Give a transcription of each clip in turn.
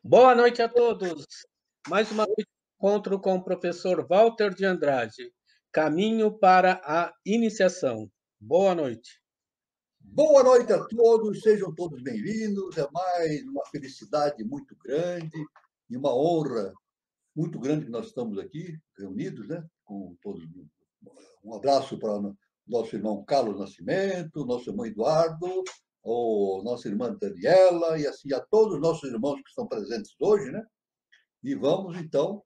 Boa noite a todos. Mais uma noite de encontro com o professor Walter de Andrade. Caminho para a iniciação. Boa noite. Boa noite a todos, sejam todos bem-vindos. É mais uma felicidade muito grande e uma honra muito grande que nós estamos aqui reunidos, né? Com todos. Um abraço para o nosso irmão Carlos Nascimento, nosso irmão Eduardo, o nossa irmã Daniela e assim a todos os nossos irmãos que estão presentes hoje, né? E vamos então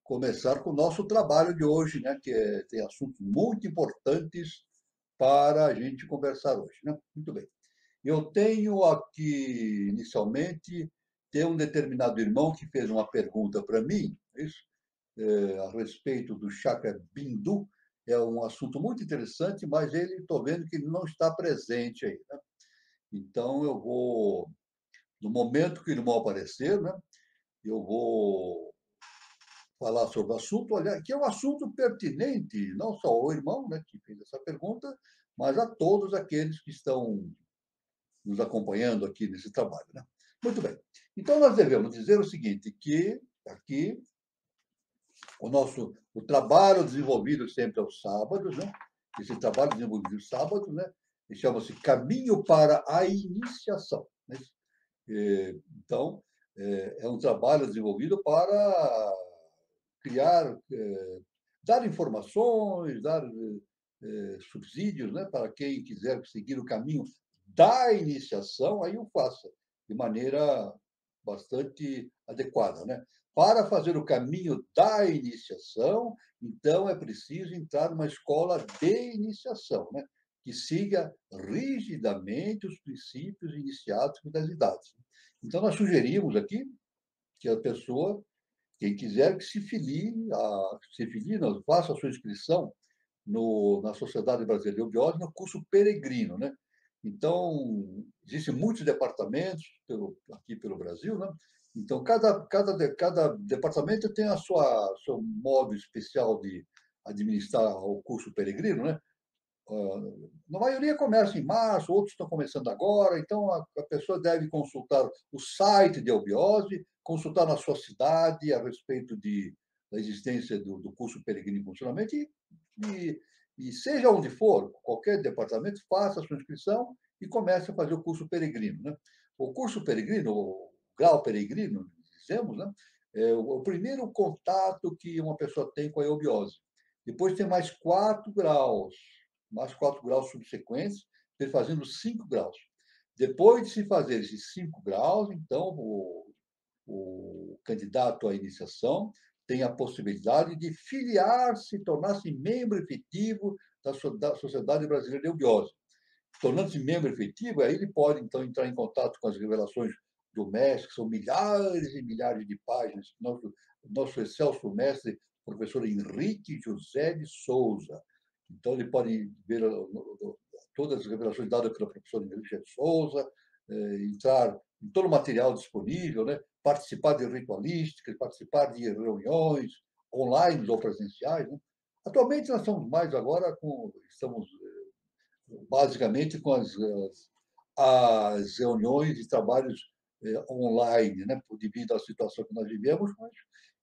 começar com o nosso trabalho de hoje, né? Tem assuntos muito importantes para a gente conversar hoje, né? Muito bem. Eu tenho aqui, inicialmente, tem um determinado irmão que fez uma pergunta para mim, isso, a respeito do chakra Bindu. É um assunto muito interessante, mas ele, estou vendo que ele não está presente aí, né? Então, no momento que o irmão aparecer, né, eu vou falar sobre o assunto, olha, que é um assunto pertinente, não só ao irmão, né, que fez essa pergunta, mas a todos aqueles que estão nos acompanhando aqui nesse trabalho, né? Muito bem. Então, nós devemos dizer o seguinte, que aqui o trabalho desenvolvido sempre aos sábados, né? Esse trabalho desenvolvido aos sábados, né? Chama-se Caminho para a Iniciação, né? Então, é um trabalho desenvolvido para criar, dar informações, dar subsídios, né, para quem quiser seguir o caminho da iniciação, aí o faça de maneira bastante adequada, né? Para fazer o caminho da iniciação, então é preciso entrar numa escola de iniciação, né? Que siga rigidamente os princípios iniciáticos das idades. Então, nós sugerimos aqui que a pessoa, quem quiser, que se filie, não, faça a sua inscrição na Sociedade Brasileira de Eubiose, no curso peregrino, né? Então, existem muitos departamentos aqui pelo Brasil, né? Então, cada departamento tem seu modo especial de administrar o curso peregrino, né? Na maioria começa em março, outros estão começando agora, então a pessoa deve consultar o site de Eubiose, consultar na sua cidade a respeito da existência do curso peregrino em funcionamento e seja onde for, qualquer departamento, faça a sua inscrição e comece a fazer o curso peregrino, né? O curso peregrino, o grau peregrino, dizemos, né? É o primeiro contato que uma pessoa tem com a eubiose. Depois tem mais 4 graus subsequentes, ele fazendo 5 graus. Depois de se fazer esses 5 graus, então o candidato à iniciação tem a possibilidade de filiar-se, tornar-se membro efetivo da Sociedade Brasileira de Eubiose. Tornando-se membro efetivo, aí ele pode, então, entrar em contato com as revelações do mestre, que são milhares e milhares de páginas. Nosso excelso mestre, professor Henrique José de Souza. Então, ele pode ver todas as revelações dadas pela professora Henrique José de Souza, entrar em todo o material disponível, né? Participar de ritualísticas, participar de reuniões online ou presenciais, né? Atualmente, nós estamos mais agora estamos basicamente com as reuniões e trabalhos online, né? Devido à situação que nós vivemos, mas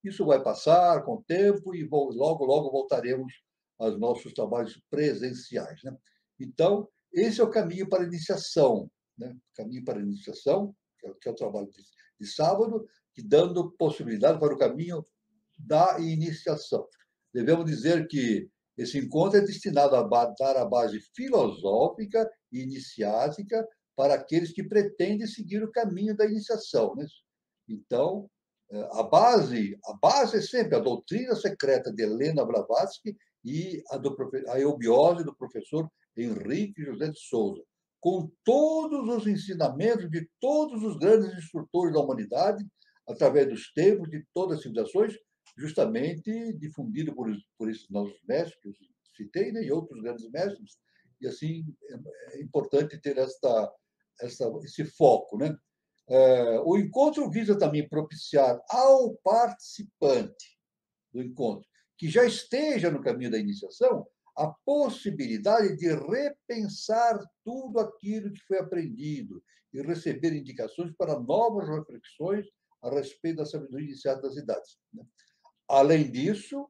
isso vai passar com o tempo e logo, logo voltaremos aos nossos trabalhos presenciais, né? Então, esse é o caminho para a iniciação, né? Caminho para a iniciação, que é o trabalho de sábado, que dando possibilidade para o caminho da iniciação. Devemos dizer que esse encontro é destinado a dar a base filosófica e iniciática para aqueles que pretendem seguir o caminho da iniciação, né? Então, a base é sempre a doutrina secreta de Helena Blavatsky e a eubiose do professor Henrique José de Souza, com todos os ensinamentos de todos os grandes instrutores da humanidade, através dos tempos de todas as civilizações, justamente difundido por esses nossos mestres, que eu citei, né, e outros grandes mestres, e assim é importante ter esse foco, né? O encontro visa também propiciar ao participante do encontro, que já esteja no caminho da iniciação, a possibilidade de repensar tudo aquilo que foi aprendido e receber indicações para novas reflexões a respeito da sabedoria iniciada das idades. Né? Além disso,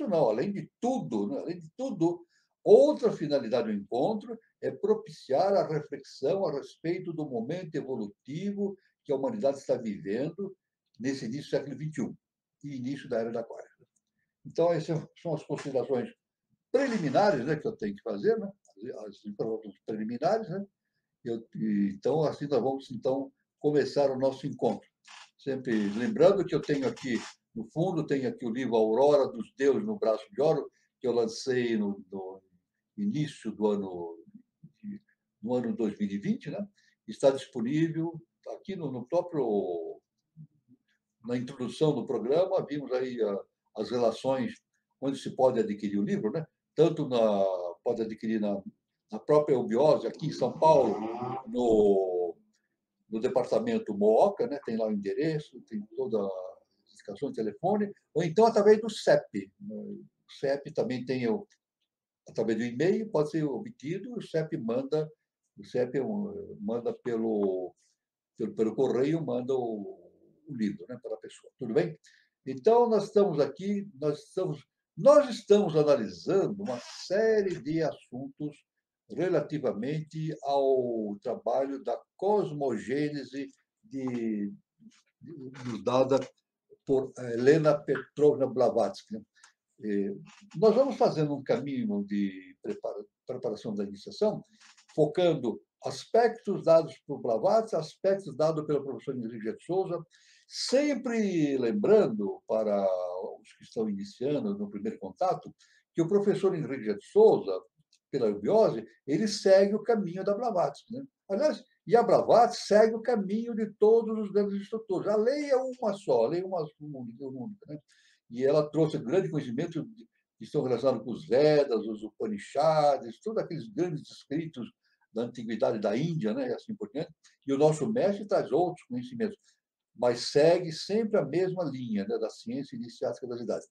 não, além de tudo, né? Além de tudo, outra finalidade do encontro é propiciar a reflexão a respeito do momento evolutivo que a humanidade está vivendo nesse início do século XXI e início da Era da Aquária. Então, essas são as considerações preliminares, né, que eu tenho que fazer, né, as informações preliminares, né. Então, assim, nós vamos então começar o nosso encontro. Sempre lembrando que eu tenho aqui, no fundo, tenho aqui o livro Aurora dos Deuses no Braço de Ouro, que eu lancei no início do ano 2020, né? Está disponível aqui no próprio, na introdução do programa, vimos aí as relações onde se pode adquirir o livro, né? Tanto pode adquirir na própria Eubiose, aqui em São Paulo, no departamento Mooca, né? Tem lá o endereço, tem toda a indicação de telefone, ou então através do CEP. O CEP também tem através do e-mail, pode ser obtido, o CEP manda pelo correio, manda o livro, né, para a pessoa. Tudo bem? Então, nós estamos aqui, nós estamos analisando uma série de assuntos relativamente ao trabalho da cosmogênese dada por Helena Petrovna Blavatsky. Nós vamos fazendo um caminho de preparação da iniciação, focando aspectos dados por Blavatsky, aspectos dados pelo professor Henrique de Souza, sempre lembrando para os que estão iniciando no primeiro contato, que o professor Henrique de Souza, pela eubiose, ele segue o caminho da Blavatsky. Né? Aliás, e a Blavatsky segue o caminho de todos os grandes instrutores. A lei é uma só, a lei é uma única. Né? E ela trouxe grande conhecimento que estão relacionados com os Vedas, os Upanishads, todos aqueles grandes escritos da antiguidade da Índia, né, e assim por diante. E o nosso mestre traz outros conhecimentos, mas segue sempre a mesma linha, né, da ciência iniciática das idades.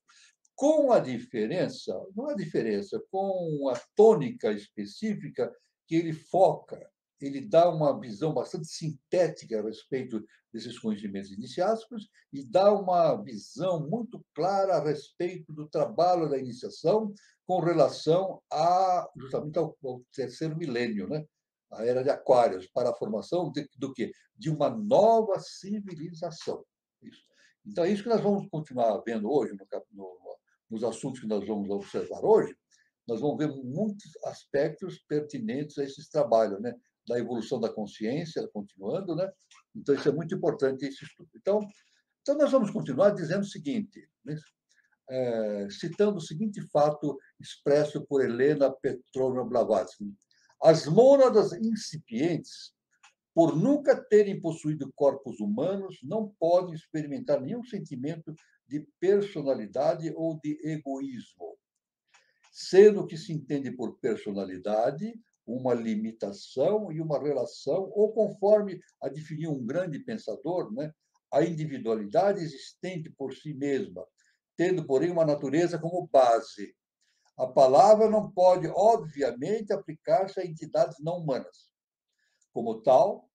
Com a diferença, não é diferença, com a tônica específica que ele foca, ele dá uma visão bastante sintética a respeito desses conhecimentos iniciáticos e dá uma visão muito clara a respeito do trabalho da iniciação com relação justamente ao terceiro milênio, né? A era de Aquários, para a formação do quê? De uma nova civilização. Isso. Então, é isso que nós vamos continuar vendo hoje nos assuntos que nós vamos observar hoje. Nós vamos ver muitos aspectos pertinentes a esses trabalhos, né? Da evolução da consciência, continuando, né? Então, isso é muito importante, esse estudo. Então nós vamos continuar dizendo o seguinte, né? Citando o seguinte fato expresso por Helena Petrovna Blavatsky. As mônadas incipientes, por nunca terem possuído corpos humanos, não podem experimentar nenhum sentimento de personalidade ou de egoísmo, sendo que se entende por personalidade uma limitação e uma relação, ou conforme a definiu um grande pensador, né, a individualidade existente por si mesma, tendo, porém, uma natureza como base. A palavra não pode, obviamente, aplicar-se a entidades não humanas. Como tal,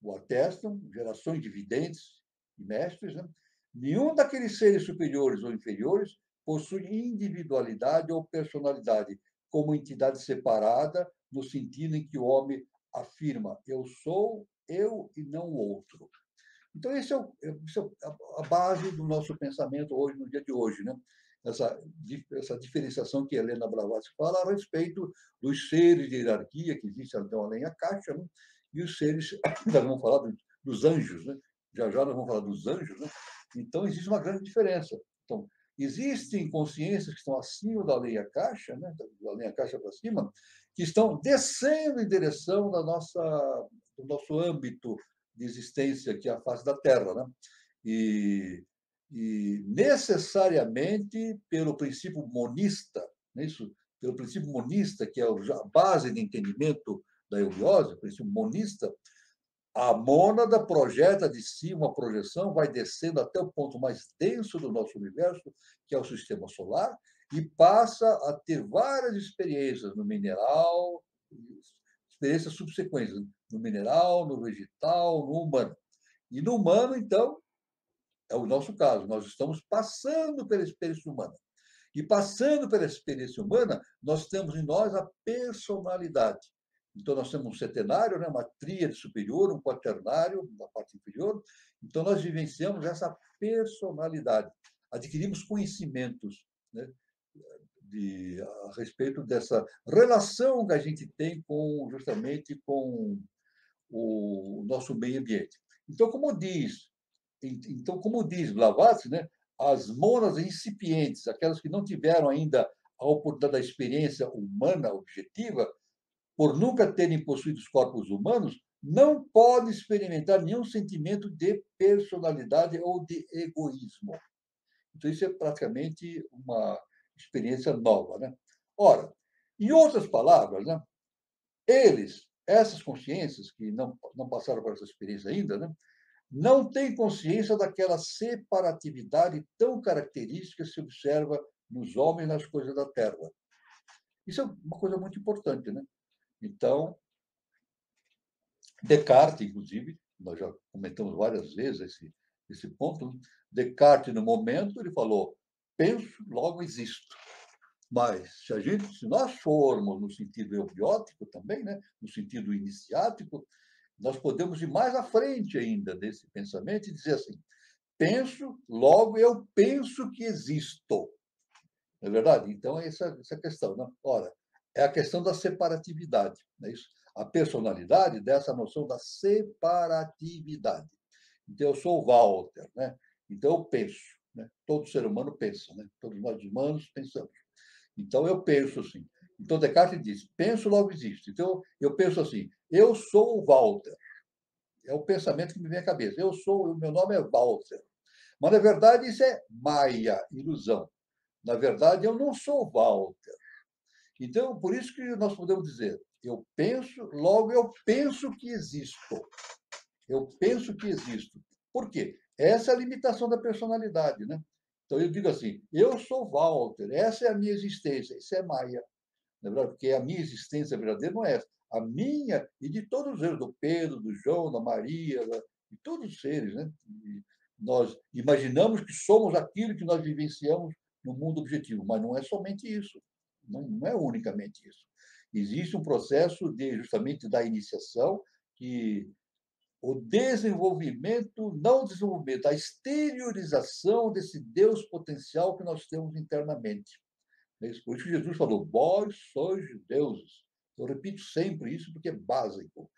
o atestam gerações de videntes e mestres, né? Nenhum daqueles seres superiores ou inferiores possui individualidade ou personalidade como entidade separada, no sentido em que o homem afirma: eu sou eu e não o outro. Então, essa é a base do nosso pensamento hoje, no dia de hoje, né? Essa diferenciação que Helena Blavatsky fala a respeito dos seres de hierarquia que existem então além da caixa, né? E os seres, nós vamos falar dos anjos, né? Já nós vamos falar dos anjos, né? Então, existe uma grande diferença. Então, existem consciências que estão acima da lei caixa, né? Da lei caixa para cima, que estão descendo em direção do nosso âmbito de existência, que é a face da Terra. Né? E necessariamente pelo princípio monista, né? Isso, pelo princípio monista, que é a base de entendimento da eubiose, o princípio monista, a mônada projeta de si uma projeção, vai descendo até o ponto mais denso do nosso universo, que é o sistema solar, e passa a ter várias experiências no mineral, experiências subsequentes, no mineral, no vegetal, no humano. E no humano, então, é o nosso caso, nós estamos passando pela experiência humana. E passando pela experiência humana, nós temos em nós a personalidade. Então, nós temos um setenário, né, uma tríade superior, um quaternário na parte inferior. Então, nós vivenciamos essa personalidade. Adquirimos conhecimentos, né, a respeito dessa relação que a gente tem justamente com o nosso meio ambiente. Então, como diz Blavatsky, né, as monas incipientes, aquelas que não tiveram ainda a oportunidade da experiência humana objetiva, por nunca terem possuído os corpos humanos, não podem experimentar nenhum sentimento de personalidade ou de egoísmo. Então, isso é praticamente uma experiência nova, né? Ora, em outras palavras, né, essas consciências que não passaram por essa experiência ainda, né, não têm consciência daquela separatividade tão característica que se observa nos homens e nas coisas da terra. Isso é uma coisa muito importante, né? Então, Descartes, inclusive, nós já comentamos várias vezes esse ponto, né? Descartes, no momento, ele falou: penso, logo existo. Mas, se nós formos no sentido eubiótico também, né? No sentido iniciático, nós podemos ir mais à frente ainda desse pensamento e dizer assim: penso, logo eu penso que existo. Não é verdade? Então, essa questão. Né? Ora, é a questão da separatividade. Não é isso? A personalidade dessa noção da separatividade. Então, eu sou o Walter, né? Então, eu penso. Né? Todo ser humano pensa, né? Todos nós humanos pensamos. Então, eu penso assim. Então, Descartes diz: penso, logo existe. Então, eu penso assim: eu sou o Walter. É o pensamento que me vem à cabeça. O meu nome é Walter. Mas, na verdade, isso é Maia, ilusão. Na verdade, eu não sou Walter. Então, por isso que nós podemos dizer: eu penso, logo eu penso que existo. Eu penso que existo. Por quê? Essa é a limitação da personalidade, né? Então, eu digo assim: eu sou Walter, essa é a minha existência. Isso é Maia. Na verdade, porque a minha existência verdadeira não é essa. A minha e de todos eles, do Pedro, do João, da Maria, de todos os seres, né? E nós imaginamos que somos aquilo que nós vivenciamos no mundo objetivo, mas não é somente isso. Não é unicamente isso. Existe um processo de justamente da iniciação que o desenvolvimento, não o desenvolvimento, a exteriorização desse Deus potencial que nós temos internamente. Por isso que Jesus falou: vós sois deuses. Eu repito sempre isso porque é básico.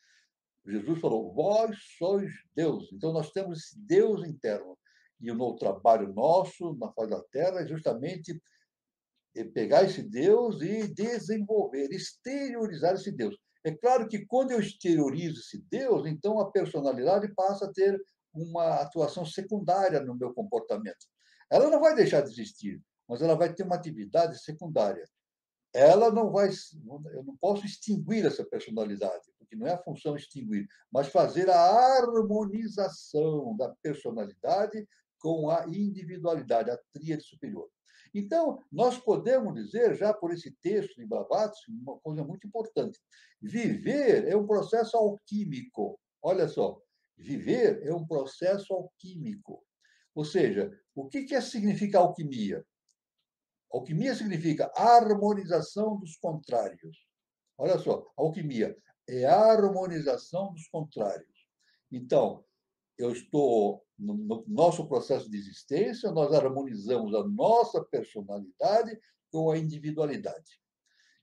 Jesus falou: vós sois deuses. Então, nós temos esse Deus interno. E o trabalho nosso na face da terra é justamente pegar esse Deus e desenvolver, exteriorizar esse Deus. É claro que quando eu exteriorizo esse Deus, então a personalidade passa a ter uma atuação secundária no meu comportamento. Ela não vai deixar de existir, mas ela vai ter uma atividade secundária. Ela não vai, eu não posso extinguir essa personalidade, porque não é a função extinguir, mas fazer a harmonização da personalidade com a individualidade, a tríade superior. Então, nós podemos dizer, já por esse texto de Blavatsky, uma coisa muito importante. Viver é um processo alquímico. Olha só, viver é um processo alquímico. Ou seja, o que significa alquimia? Alquimia significa harmonização dos contrários. Olha só, alquimia é a harmonização dos contrários. Então, eu estou no nosso processo de existência, nós harmonizamos a nossa personalidade com a individualidade.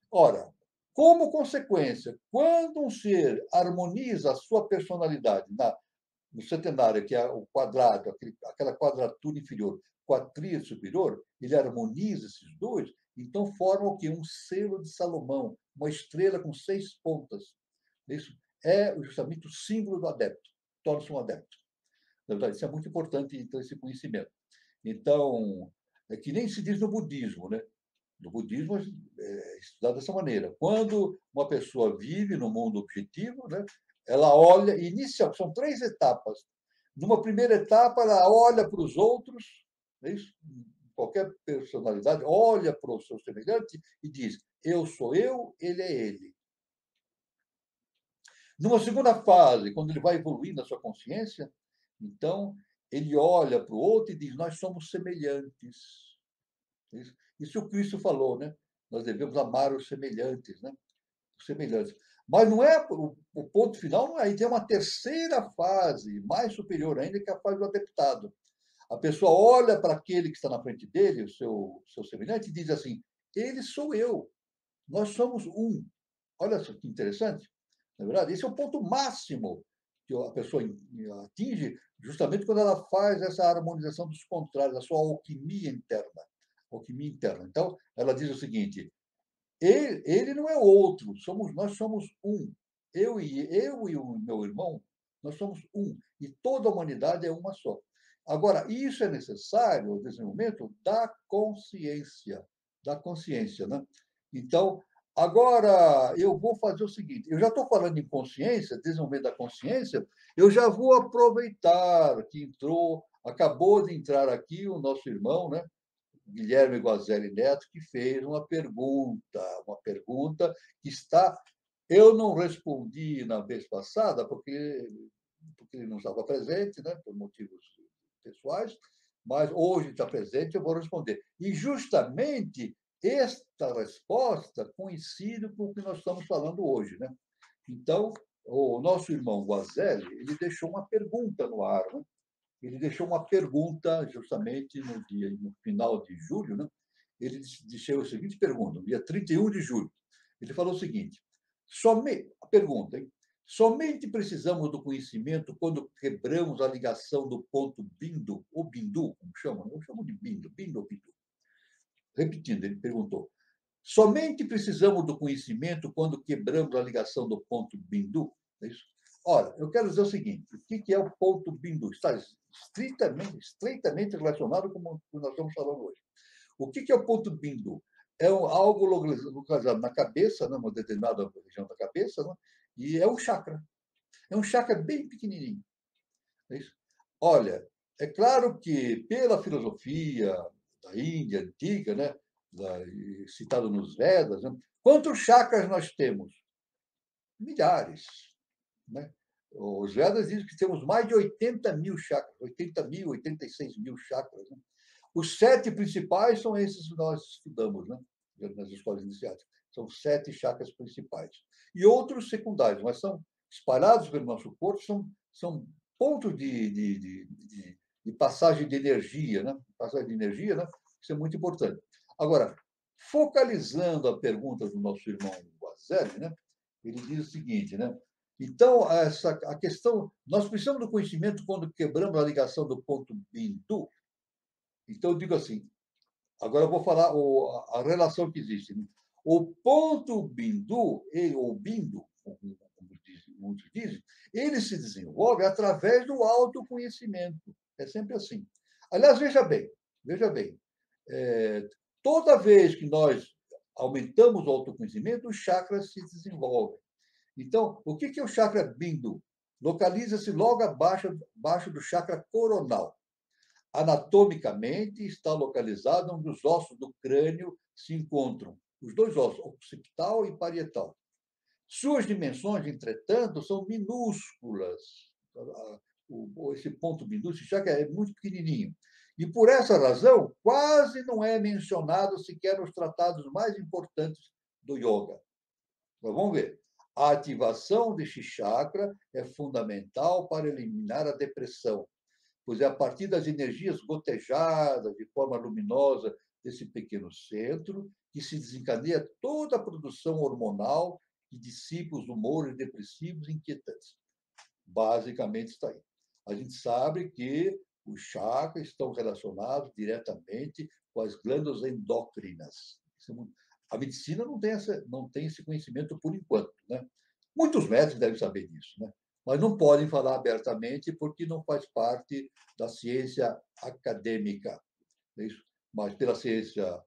Ora, como consequência, quando um ser harmoniza a sua personalidade no setenário, que é o quadrado, aquela quadratura inferior, com a tríade superior, ele harmoniza esses dois, então forma o quê? Um selo de Salomão, uma estrela com 6 pontas. Isso é justamente o símbolo do adepto, torna-se um adepto. Na verdade, isso é muito importante, então, esse conhecimento. Então, é que nem se diz no budismo, né? No budismo é estudado dessa maneira. Quando uma pessoa vive no mundo objetivo, né, ela olha, inicial, são 3 etapas. Numa primeira etapa, ela olha para os outros, é isso? qualquer personalidade olha para o seu semelhante e diz: eu sou eu, ele é ele. Numa segunda fase, quando ele vai evoluir na sua consciência, então ele olha para o outro e diz: nós somos semelhantes. Isso o Cristo falou, né? Nós devemos amar os semelhantes, né? Os semelhantes. Mas não é o ponto final, não é. Aí tem uma terceira fase, mais superior ainda, que é a fase do adeptado. A pessoa olha para aquele que está na frente dele, o seu semelhante, e diz assim: ele sou eu, nós somos um. Olha só que interessante, não é verdade? Esse é o ponto máximo que a pessoa atinge justamente quando ela faz essa harmonização dos contrários, a sua alquimia interna. Alquimia interna. Então, ela diz o seguinte: ele não é outro, nós somos um. Eu e o meu irmão, nós somos um. E toda a humanidade é uma só. Agora, isso é necessário ao desenvolvimento da consciência, né? Então, agora eu vou fazer o seguinte: eu já estou falando em consciência, desenvolvimento da consciência, eu já vou aproveitar que acabou de entrar aqui o nosso irmão, né? Guilherme Guazelli Neto, que fez uma pergunta que está. Eu não respondi na vez passada, porque ele não estava presente, né, por motivos pessoais, mas hoje está presente, eu vou responder. E justamente esta resposta coincide com o que nós estamos falando hoje, né? Então, o nosso irmão Guazelli, ele deixou uma pergunta no ar, né? Ele deixou uma pergunta justamente no final de julho, né? Ele deixou a seguinte pergunta, no dia 31 de julho. Ele falou o seguinte: a pergunta, hein? Somente precisamos do conhecimento quando quebramos a ligação do ponto bindu, ou bindu, como chamam? Eu chamo de bindu ou bindu. Repetindo, ele perguntou: somente precisamos do conhecimento quando quebramos a ligação do ponto bindu? É isso? Ora, eu quero dizer o seguinte: o que é o ponto bindu? Está estreitamente relacionado com o que nós estamos falando hoje. O que é o ponto bindu? É algo localizado na cabeça, numa determinada região da cabeça, né? E é um chakra. É um chakra bem pequenininho. É isso? Olha, é claro que pela filosofia da Índia antiga, né, citado nos Vedas, né, quantos chakras nós temos? Milhares. Né? Os Vedas dizem que temos mais de 80 mil chakras, 80 mil, 86 mil chakras. Né? Os 7 principais são esses que nós estudamos, né, nas escolas iniciáticas. São 7 chakras principais. E outros secundários, mas são espalhados pelo nosso corpo, são pontos de passagem de energia, né? Passagem de energia, né? Isso é muito importante. Agora, focalizando a pergunta do nosso irmão Guazelli, né? Ele diz o seguinte, né? Então, a questão, nós precisamos do conhecimento quando quebramos a ligação do ponto bindu. Então, eu digo assim, agora eu vou falar a relação que existe. Né? O ponto bindu, ou bindo, como muitos dizem, ele se desenvolve através do autoconhecimento. É sempre assim. Aliás, veja bem, toda vez que nós aumentamos o autoconhecimento, os chakras se desenvolvem. Então, o que é o chakra bindu? Localiza-se logo abaixo do chakra coronal. Anatomicamente, está localizado onde os ossos do crânio se encontram. Os dois ossos, occipital e parietal. Suas dimensões, entretanto, são minúsculas. Esse ponto bindu, esse chakra é muito pequenininho. E, por essa razão, quase não é mencionado sequer nos tratados mais importantes do yoga. Mas vamos ver. A ativação deste chakra é fundamental para eliminar a depressão, pois é a partir das energias gotejadas de forma luminosa desse pequeno centro que se desencadeia toda a produção hormonal que dissipa os humores depressivos e inquietantes. Basicamente está aí. A gente sabe que os chakras estão relacionados diretamente com as glândulas endócrinas. A medicina não tem esse conhecimento por enquanto, né? Muitos médicos devem saber disso, né? Mas não podem falar abertamente porque não faz parte da ciência acadêmica. É isso? Mas pela ciência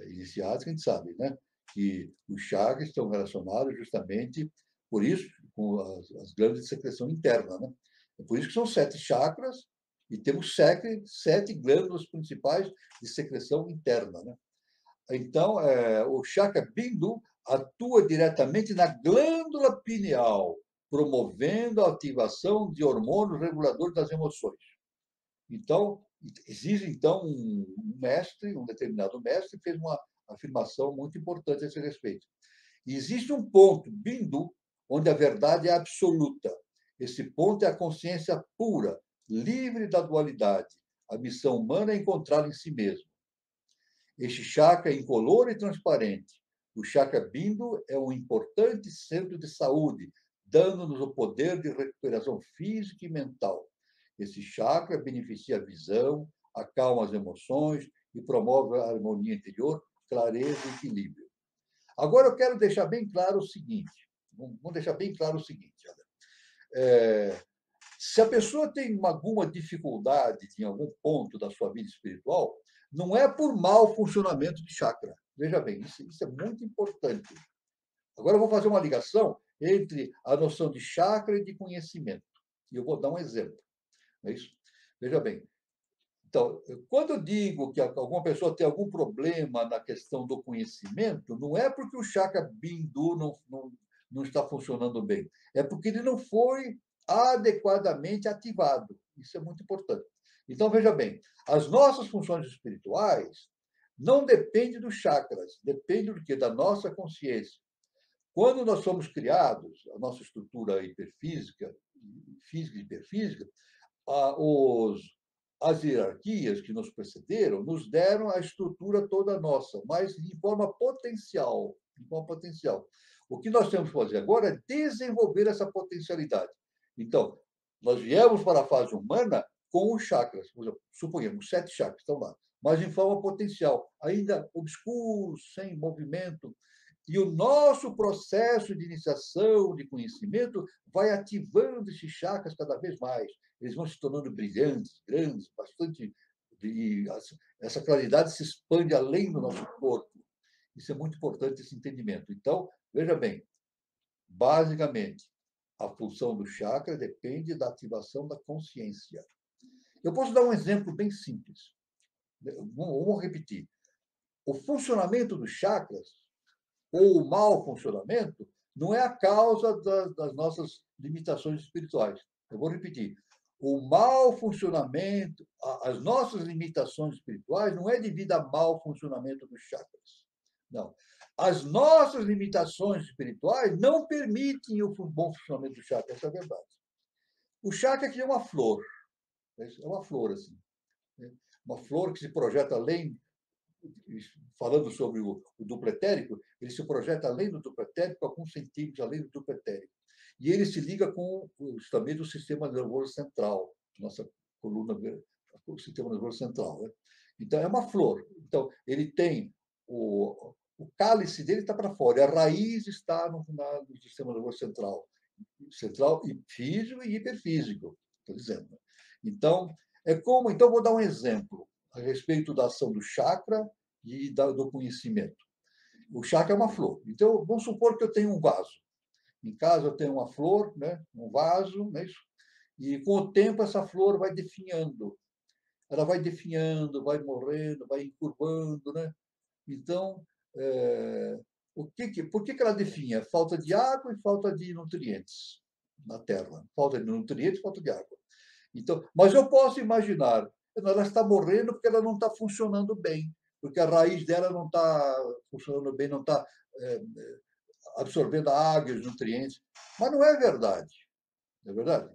iniciática, a gente sabe, né? Que os chakras estão relacionados justamente por isso com as glândulas de secreção interna, né? É por isso que são 7 chakras E temos sete glândulas principais de secreção interna, né? Então, o chakra bindu atua diretamente na glândula pineal, promovendo a ativação de hormônios reguladores das emoções. Então, existe então um mestre, um determinado mestre, fez uma afirmação muito importante a esse respeito. E existe um ponto, bindu, onde a verdade é absoluta. Esse ponto é a consciência pura, livre da dualidade. A missão humana é encontrá-la em si mesmo. Este chakra é incolor e transparente. O chakra bindu é um importante centro de saúde, dando-nos o poder de recuperação física e mental. Esse chakra beneficia a visão, acalma as emoções e promove a harmonia interior, clareza e equilíbrio. Agora eu quero deixar bem claro o seguinte, vamos deixar bem claro o seguinte, se a pessoa tem alguma dificuldade em algum ponto da sua vida espiritual, não é por mau funcionamento de chakra. Veja bem, isso é muito importante. Agora eu vou fazer uma ligação entre a noção de chakra e de conhecimento. E eu vou dar um exemplo. É isso? Veja bem. Então, quando eu digo que alguma pessoa tem algum problema na questão do conhecimento, não é porque o chakra bindu não está funcionando bem. É porque ele não foi adequadamente ativado. Isso é muito importante. Então, veja bem, as nossas funções espirituais não dependem dos chakras, dependem do quê? Da nossa consciência. Quando nós somos criados, a nossa estrutura hiperfísica, física e hiperfísica, os, as hierarquias que nos precederam nos deram a estrutura toda nossa, mas de forma potencial. De forma potencial. O que nós temos que fazer agora é desenvolver essa potencialidade. Então, nós viemos para a fase humana com os chakras, por exemplo, suponhamos, 7 chakras estão lá, mas em forma potencial, ainda obscuros, sem movimento. E o nosso processo de iniciação, de conhecimento, vai ativando esses chakras cada vez mais. Eles vão se tornando brilhantes, grandes, bastante. E essa claridade se expande além do nosso corpo. Isso é muito importante, esse entendimento. Então, veja bem, basicamente, a função do chakra depende da ativação da consciência. Eu posso dar um exemplo bem simples. Vamos repetir. O funcionamento dos chakras, ou o mau funcionamento, não é a causa das nossas limitações espirituais. Eu vou repetir. O mau funcionamento, as nossas limitações espirituais, não é devido ao mau funcionamento dos chakras. Não. As nossas limitações espirituais não permitem o bom funcionamento do chakra, essa é a verdade. O chakra é uma flor. É uma flor, assim. Uma flor que se projeta além, falando sobre o duplo etérico, ele se projeta além do duplo etérico, alguns centímetros além do duplo etérico. E ele se liga com justamente o sistema nervoso central, nossa coluna, o sistema nervoso central. Né? Então, é uma flor. Então, ele tem o cálice dele está para fora, a raiz está no sistema nervoso central e físico e hiperfísico, estou dizendo. Então, então, vou dar um exemplo a respeito da ação do chakra e do conhecimento. O chakra é uma flor. Então, vamos supor que eu tenho um vaso. Em casa eu tenho uma flor, né? Um vaso, não é isso? E com o tempo essa flor vai definhando. Ela vai definhando, vai morrendo, vai encurvando, né? Então, por que ela definha? Falta de água e falta de nutrientes na terra. Falta de nutrientes, falta de água. Então, mas eu posso imaginar, ela está morrendo porque ela não está funcionando bem, porque a raiz dela não está funcionando bem, não está absorvendo a água e os nutrientes. Mas não é verdade. Não é verdade?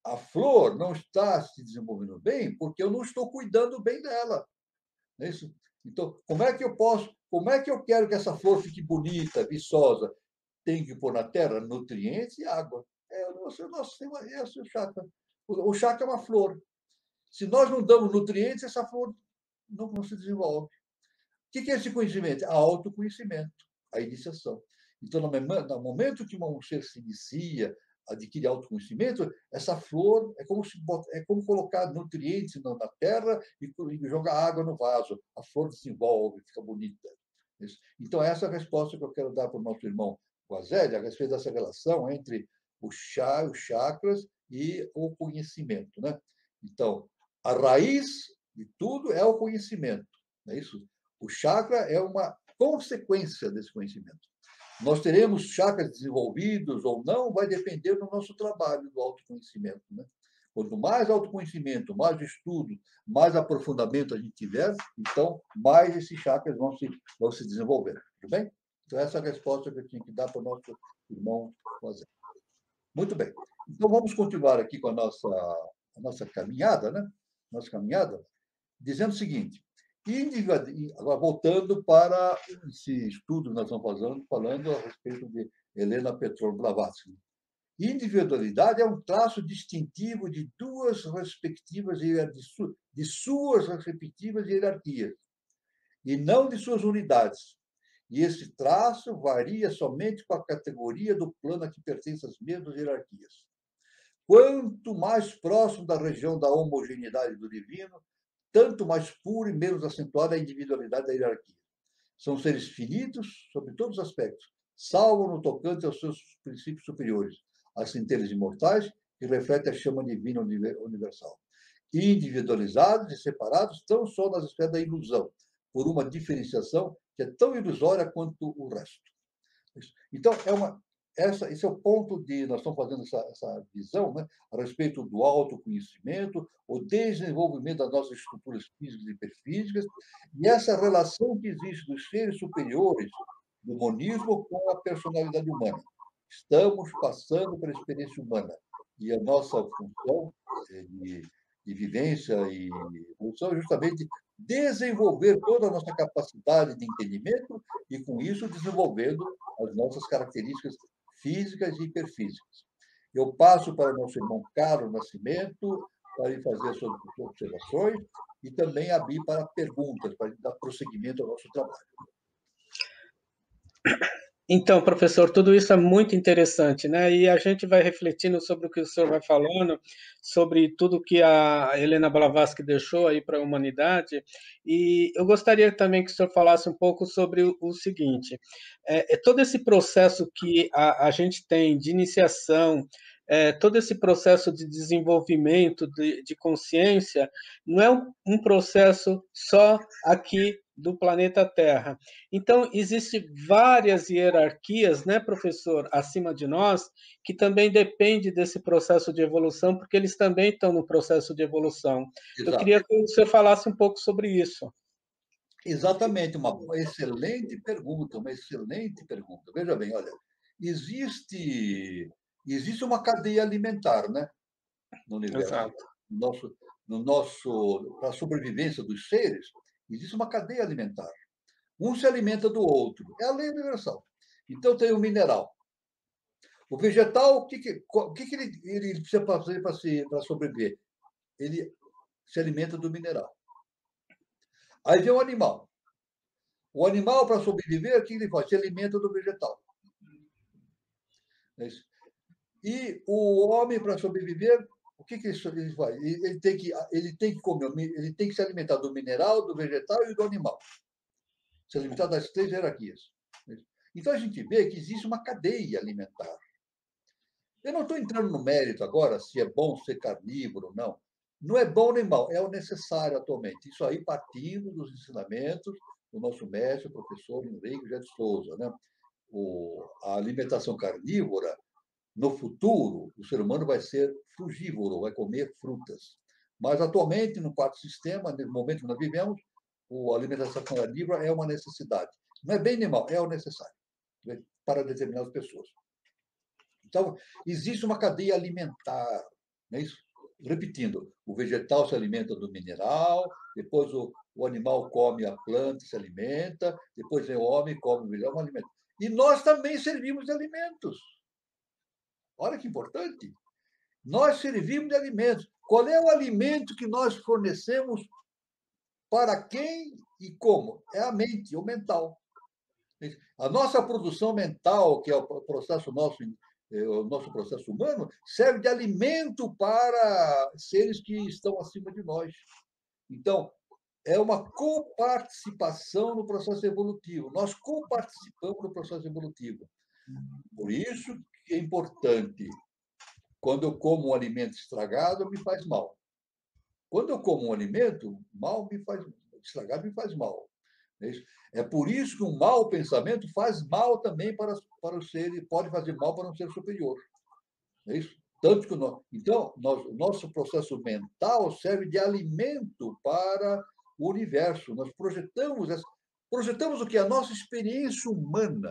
A flor não está se desenvolvendo bem porque eu não estou cuidando bem dela. Não é isso? Então, como é que eu quero que essa flor fique bonita, viçosa? Tem que pôr na terra nutrientes e água. Esse é o chakra. O chakra é uma flor. Se nós não damos nutrientes, essa flor não se desenvolve. O que é esse conhecimento? A autoconhecimento, a iniciação. Então, no momento que um ser se inicia, adquire autoconhecimento, essa flor é como colocar nutrientes na terra e jogar água no vaso. A flor desenvolve, fica bonita. Então, essa é a resposta que eu quero dar para o nosso irmão Guazelli a respeito dessa relação entre os chakras e o conhecimento. Né? Então, A raiz de tudo é o conhecimento, não é isso? O chakra é uma consequência desse conhecimento. Nós teremos chakras desenvolvidos ou não, vai depender do nosso trabalho, do autoconhecimento, né? Quanto mais autoconhecimento, mais estudo, mais aprofundamento a gente tiver, então mais esses chakras vão se desenvolver. Tudo bem? Então, essa é a resposta que eu tinha que dar para o nosso irmão fazer. Muito bem. Então, vamos continuar aqui com a nossa caminhada, né? Nossa caminhada, dizendo o seguinte: agora voltando para esse estudo que nós estamos falando a respeito de Helena Petrov Blavatsky. Individualidade é um traço distintivo de suas respectivas hierarquias, e não de suas unidades. E esse traço varia somente com a categoria do plano a que pertence às mesmas hierarquias. Quanto mais próximo da região da homogeneidade do divino, tanto mais pura e menos acentuada a individualidade da hierarquia. São seres finitos sobre todos os aspectos, salvo no tocante aos seus princípios superiores, as centelhas imortais, que refletem a chama divina universal. Individualizados e separados tão só nas esferas da ilusão, por uma diferenciação que é tão ilusória quanto o resto. Então, esse é o ponto de nós estamos fazendo essa visão, né, a respeito do autoconhecimento, o desenvolvimento das nossas estruturas físicas e perfísicas, e essa relação que existe dos seres superiores do monismo com a personalidade humana. Estamos passando pela experiência humana, e a nossa função de vivência e evolução é justamente desenvolver toda a nossa capacidade de entendimento e, com isso, desenvolvendo as nossas características físicas e hiperfísicas. Eu passo para o nosso irmão Carlos Nascimento, para ele fazer as suas observações, e também abrir para perguntas, para dar prosseguimento ao nosso trabalho. Então, professor, tudo isso é muito interessante, né? E a gente vai refletindo sobre o que o senhor vai falando, sobre tudo que a Helena Blavatsky deixou aí para a humanidade. E eu gostaria também que o senhor falasse um pouco sobre o seguinte: todo esse processo que a gente tem de iniciação, todo esse processo de desenvolvimento de consciência, não é um processo só aqui do planeta Terra. Então, existem várias hierarquias, né, professor, acima de nós, que também depende desse processo de evolução, porque eles também estão no processo de evolução. Eu Exato. queria que o senhor falasse um pouco sobre isso. Exatamente, uma excelente pergunta, uma excelente pergunta. Veja bem, olha, existe uma cadeia alimentar, né, no universo. Exato. Para a sobrevivência dos seres, existe uma cadeia alimentar. Um se alimenta do outro. É a lei universal. Então, tem o mineral. O vegetal, o que ele precisa fazer para sobreviver? Ele se alimenta do mineral. Aí vem o animal. O animal, para sobreviver, o que ele faz? Se alimenta do vegetal. É isso. E o homem, para sobreviver, o que ele faz? Ele tem que comer, ele tem que se alimentar do mineral, do vegetal e do animal. Se alimentar das três hierarquias. Então, a gente vê que existe uma cadeia alimentar. Eu não estou entrando no mérito agora se é bom ser carnívoro ou não. Não é bom nem mal, é o necessário atualmente. Isso aí partindo dos ensinamentos do nosso mestre, o professor Henrique José de Souza. Né? A alimentação carnívora, no futuro, o ser humano vai ser frugívoro, vai comer frutas. Mas, atualmente, no quarto sistema, no momento que nós vivemos, a alimentação carnívora é uma necessidade. Não é bem nem mal, é o necessário para determinadas pessoas. Então, existe uma cadeia alimentar, não é isso? Repetindo, o vegetal se alimenta do mineral, depois o animal come a planta, se alimenta, depois vem o homem, come o mineral, alimenta. E nós também servimos de alimentos. Olha que importante. Nós servimos de alimentos. Qual é o alimento que nós fornecemos para quem e como? É a mente, o mental. A nossa produção mental, que é o nosso processo humano, serve de alimento para seres que estão acima de nós. Então, é uma coparticipação no processo evolutivo. Nós coparticipamos no processo evolutivo. Por isso que é importante, quando eu como um alimento estragado, me faz mal. Quando eu como um alimento, estragado me faz mal. É isso? É por isso que um mau pensamento faz mal também para o ser, e pode fazer mal para um ser superior. É isso? Tanto que o nosso processo mental serve de alimento para o universo. Nós projetamos o que? A nossa experiência humana.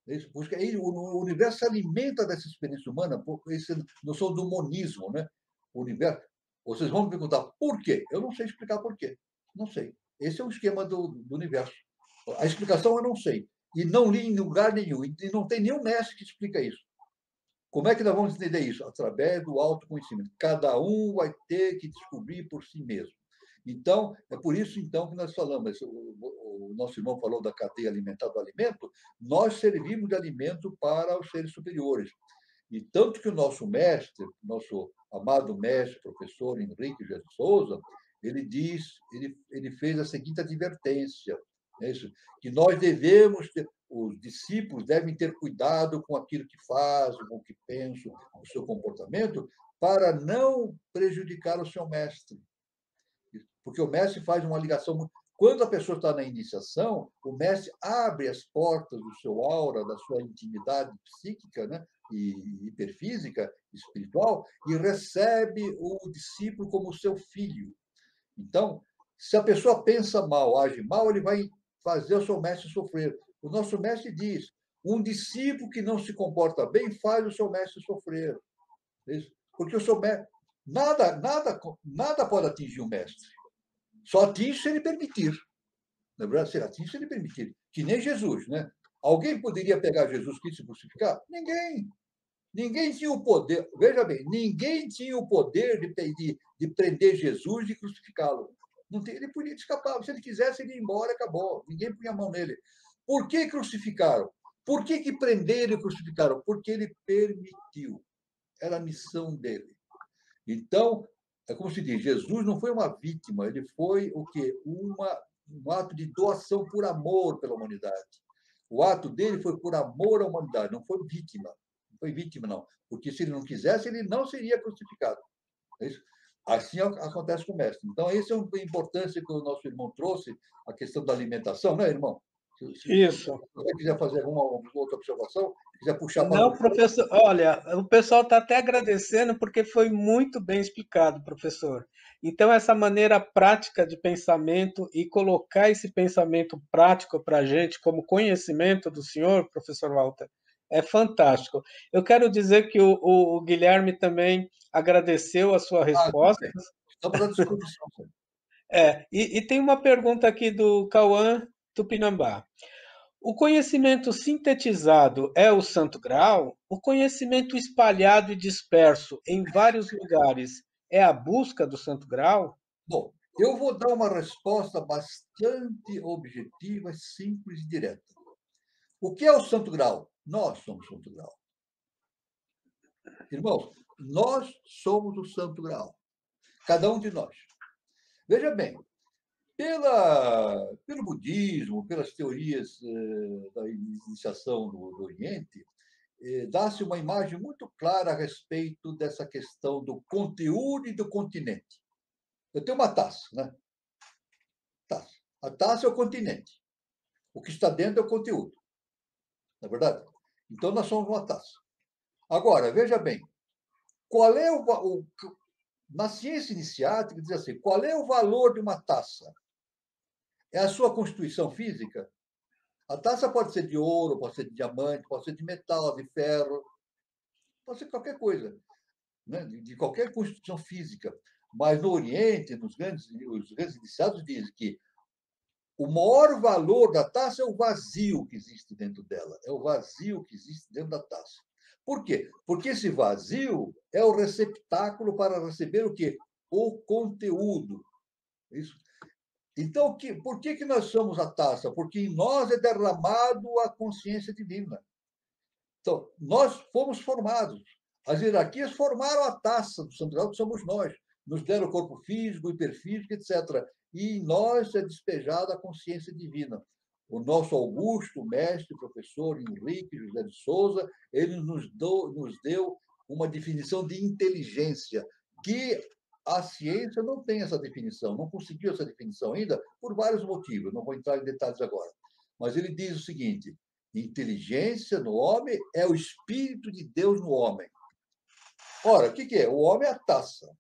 É isso? Porque aí o universo se alimenta dessa experiência humana, por essa noção do monismo, né? O universo. Vocês vão me perguntar por quê? Eu não sei explicar por quê. Não sei. Esse é o esquema do universo. A explicação eu não sei. E não li em lugar nenhum. E não tem nenhum mestre que explica isso. Como é que nós vamos entender isso? Através do autoconhecimento. Cada um vai ter que descobrir por si mesmo. Então, é por isso então que nós falamos, o nosso irmão falou da cadeia alimentar do alimento, nós servimos de alimento para os seres superiores. E tanto que o nosso mestre, nosso amado mestre, professor Henrique de Souza, ele fez a seguinte advertência, é isso, que nós devemos ter, os discípulos devem ter cuidado com aquilo que fazem, com o que pensam, com o seu comportamento, para não prejudicar o seu mestre. Porque o mestre faz uma ligação. Quando a pessoa está na iniciação, o mestre abre as portas do seu aura, da sua intimidade psíquica, né? E hiperfísica, espiritual, e recebe o discípulo como seu filho. Então, se a pessoa pensa mal, age mal, ele vai fazer o seu mestre sofrer. O nosso mestre diz: um discípulo que não se comporta bem faz o seu mestre sofrer. Porque o seu mestre. Nada pode atingir o mestre. Só atinge se ele permitir. Na verdade, se atinge se ele permitir. Que nem Jesus, né? Alguém poderia pegar Jesus Cristo e crucificar? Ninguém. Ninguém tinha o poder, veja bem, ninguém tinha o poder de prender Jesus e crucificá-lo. Ele podia escapar, se ele quisesse, ele ia embora, acabou. Ninguém punha a mão nele. Por que crucificaram? Por que prenderam e crucificaram? Porque ele permitiu. Era a missão dele. Então, é como se diz, Jesus não foi uma vítima, ele foi o quê? Um ato de doação por amor pela humanidade. O ato dele foi por amor à humanidade, não foi vítima. Não foi vítima, não. Porque se ele não quisesse, ele não seria crucificado. É isso? Assim acontece com o mestre. Então, essa é a importância que o nosso irmão trouxe, a questão da alimentação, né, irmão? Isso. Se você quiser fazer alguma outra observação, quiser puxar para Não, professor, olha, o pessoal está até agradecendo porque foi muito bem explicado, professor. Então, essa maneira prática de pensamento e colocar esse pensamento prático para a gente como conhecimento do senhor, professor Walter, é fantástico. Eu quero dizer que o Guilherme também agradeceu a sua tudo resposta. bem. Estamos à disposição. E tem uma pergunta aqui do Cauã Tupinambá. O conhecimento sintetizado é o santo grau? O conhecimento espalhado e disperso em vários lugares é a busca do santo grau? Bom, eu vou dar uma resposta bastante objetiva, simples e direta. O que é o Santo Grau? Nós somos o Santo Grau. Irmãos, nós somos o Santo Grau. Cada um de nós. Veja bem, pelo budismo, pelas teorias da iniciação do Oriente, dá-se uma imagem muito clara a respeito dessa questão do conteúdo e do continente. Eu tenho uma taça, né? Taça. A taça é o continente. O que está dentro é o conteúdo. Não é verdade? Então, nós somos uma taça. Agora, veja bem, qual é na ciência iniciática, diz assim, qual é o valor de uma taça? É a sua constituição física? A taça pode ser de ouro, pode ser de diamante, pode ser de metal, de ferro, pode ser qualquer coisa, né? De qualquer constituição física. Mas no Oriente, os grandes iniciados dizem que o maior valor da taça é o vazio que existe dentro dela. É o vazio que existe dentro da taça. Por quê? Porque esse vazio é o receptáculo para receber o quê? O conteúdo. Isso. Então, por que nós somos a taça? Porque em nós é derramado a consciência divina. Então, nós fomos formados. As hierarquias formaram a taça do Santo Grau, que somos nós. Nos deram o corpo físico, hiperfísico, etc. E em nós é despejada a consciência divina. O nosso augusto mestre, professor Henrique José de Souza, ele nos deu uma definição de inteligência, que a ciência não tem essa definição, não conseguiu essa definição ainda, por vários motivos, não vou entrar em detalhes agora. Mas ele diz o seguinte: inteligência no homem é o Espírito de Deus no homem. Ora, o que é? O homem é a taça.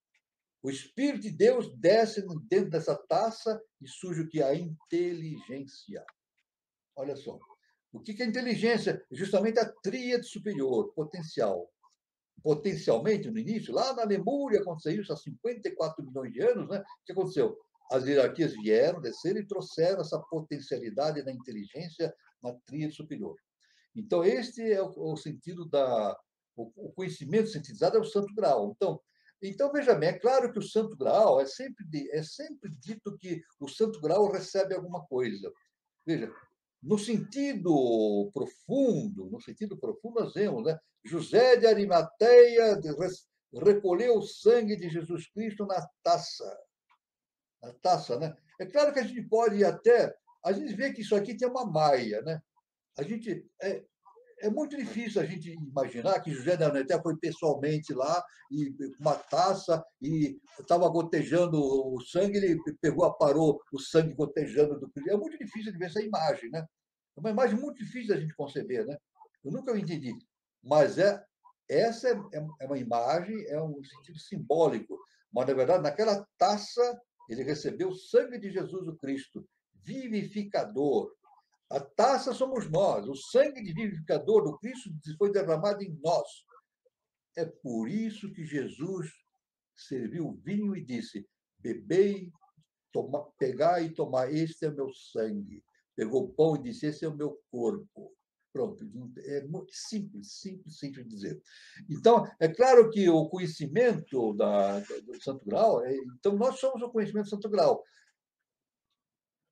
O Espírito de Deus desce dentro dessa taça e surge o que? A inteligência. Olha só. O que é inteligência? Justamente a tríade superior, potencial. Potencialmente, no início, lá na Lemúria aconteceu isso há 54 milhões de anos, né? O que aconteceu? As hierarquias vieram, desceram e trouxeram essa potencialidade da inteligência na tríade superior. Então, este é o sentido da... O conhecimento sintetizado é o santo grau. Então, veja bem, é claro que o santo grau é sempre dito que o santo grau recebe alguma coisa. Veja, no sentido profundo, nós vemos, né? José de Arimateia recolheu o sangue de Jesus Cristo na taça, né? É claro que a gente pode até, a gente vê que isso aqui tem uma maia, né? A gente é muito difícil a gente imaginar que José de Arimateia foi pessoalmente lá e com uma taça e estava gotejando o sangue, ele pegou, aparou o sangue gotejando do Cristo. É muito difícil de ver essa imagem, né? É uma imagem muito difícil da gente conceber, né? Eu nunca entendi. Mas essa é uma imagem, é um sentido simbólico. Mas, na verdade, naquela taça, ele recebeu o sangue de Jesus o Cristo, vivificador. A taça somos nós. O sangue de vivificador do Cristo foi derramado em nós. É por isso que Jesus serviu o vinho e disse: bebei, pegai e tomai, este é meu sangue. Pegou o pão e disse: esse é o meu corpo. Pronto, é muito simples, simples, simples de dizer. Então, é claro que o conhecimento do Santo Grau, então nós somos o conhecimento do Santo Grau.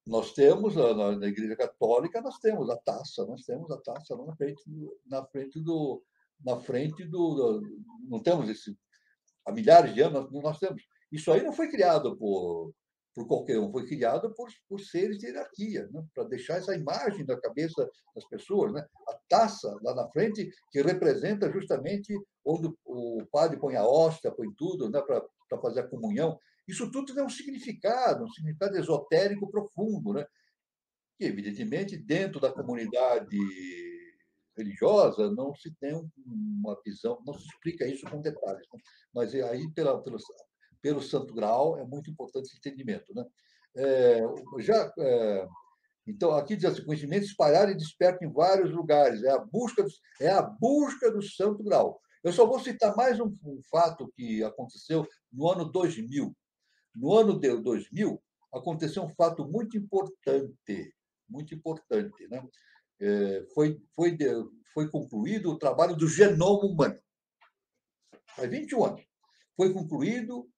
Nós temos, na Igreja Católica, nós temos a taça lá na frente do não temos esse, há milhares de anos nós temos. Isso aí não foi criado por qualquer um, foi criado por seres de hierarquia, né? Para deixar essa imagem da cabeça das pessoas, né? A taça lá na frente, que representa justamente onde o padre põe a hóstia, põe tudo, né? Para fazer a comunhão. Isso tudo tem um significado esotérico profundo, né? Que, evidentemente, dentro da comunidade religiosa não se tem uma visão, não se explica isso com detalhes, né? Mas aí, pelo Santo Grau, é muito importante esse entendimento, né? É, então, aqui diz assim: conhecimento espalhado e desperto em vários lugares, é a busca do Santo Grau. Eu só vou citar mais um fato que aconteceu no ano 2000. No ano de 2000, aconteceu um fato muito importante, né? Foi concluído o trabalho do genoma humano. Faz 21 anos. Foi concluído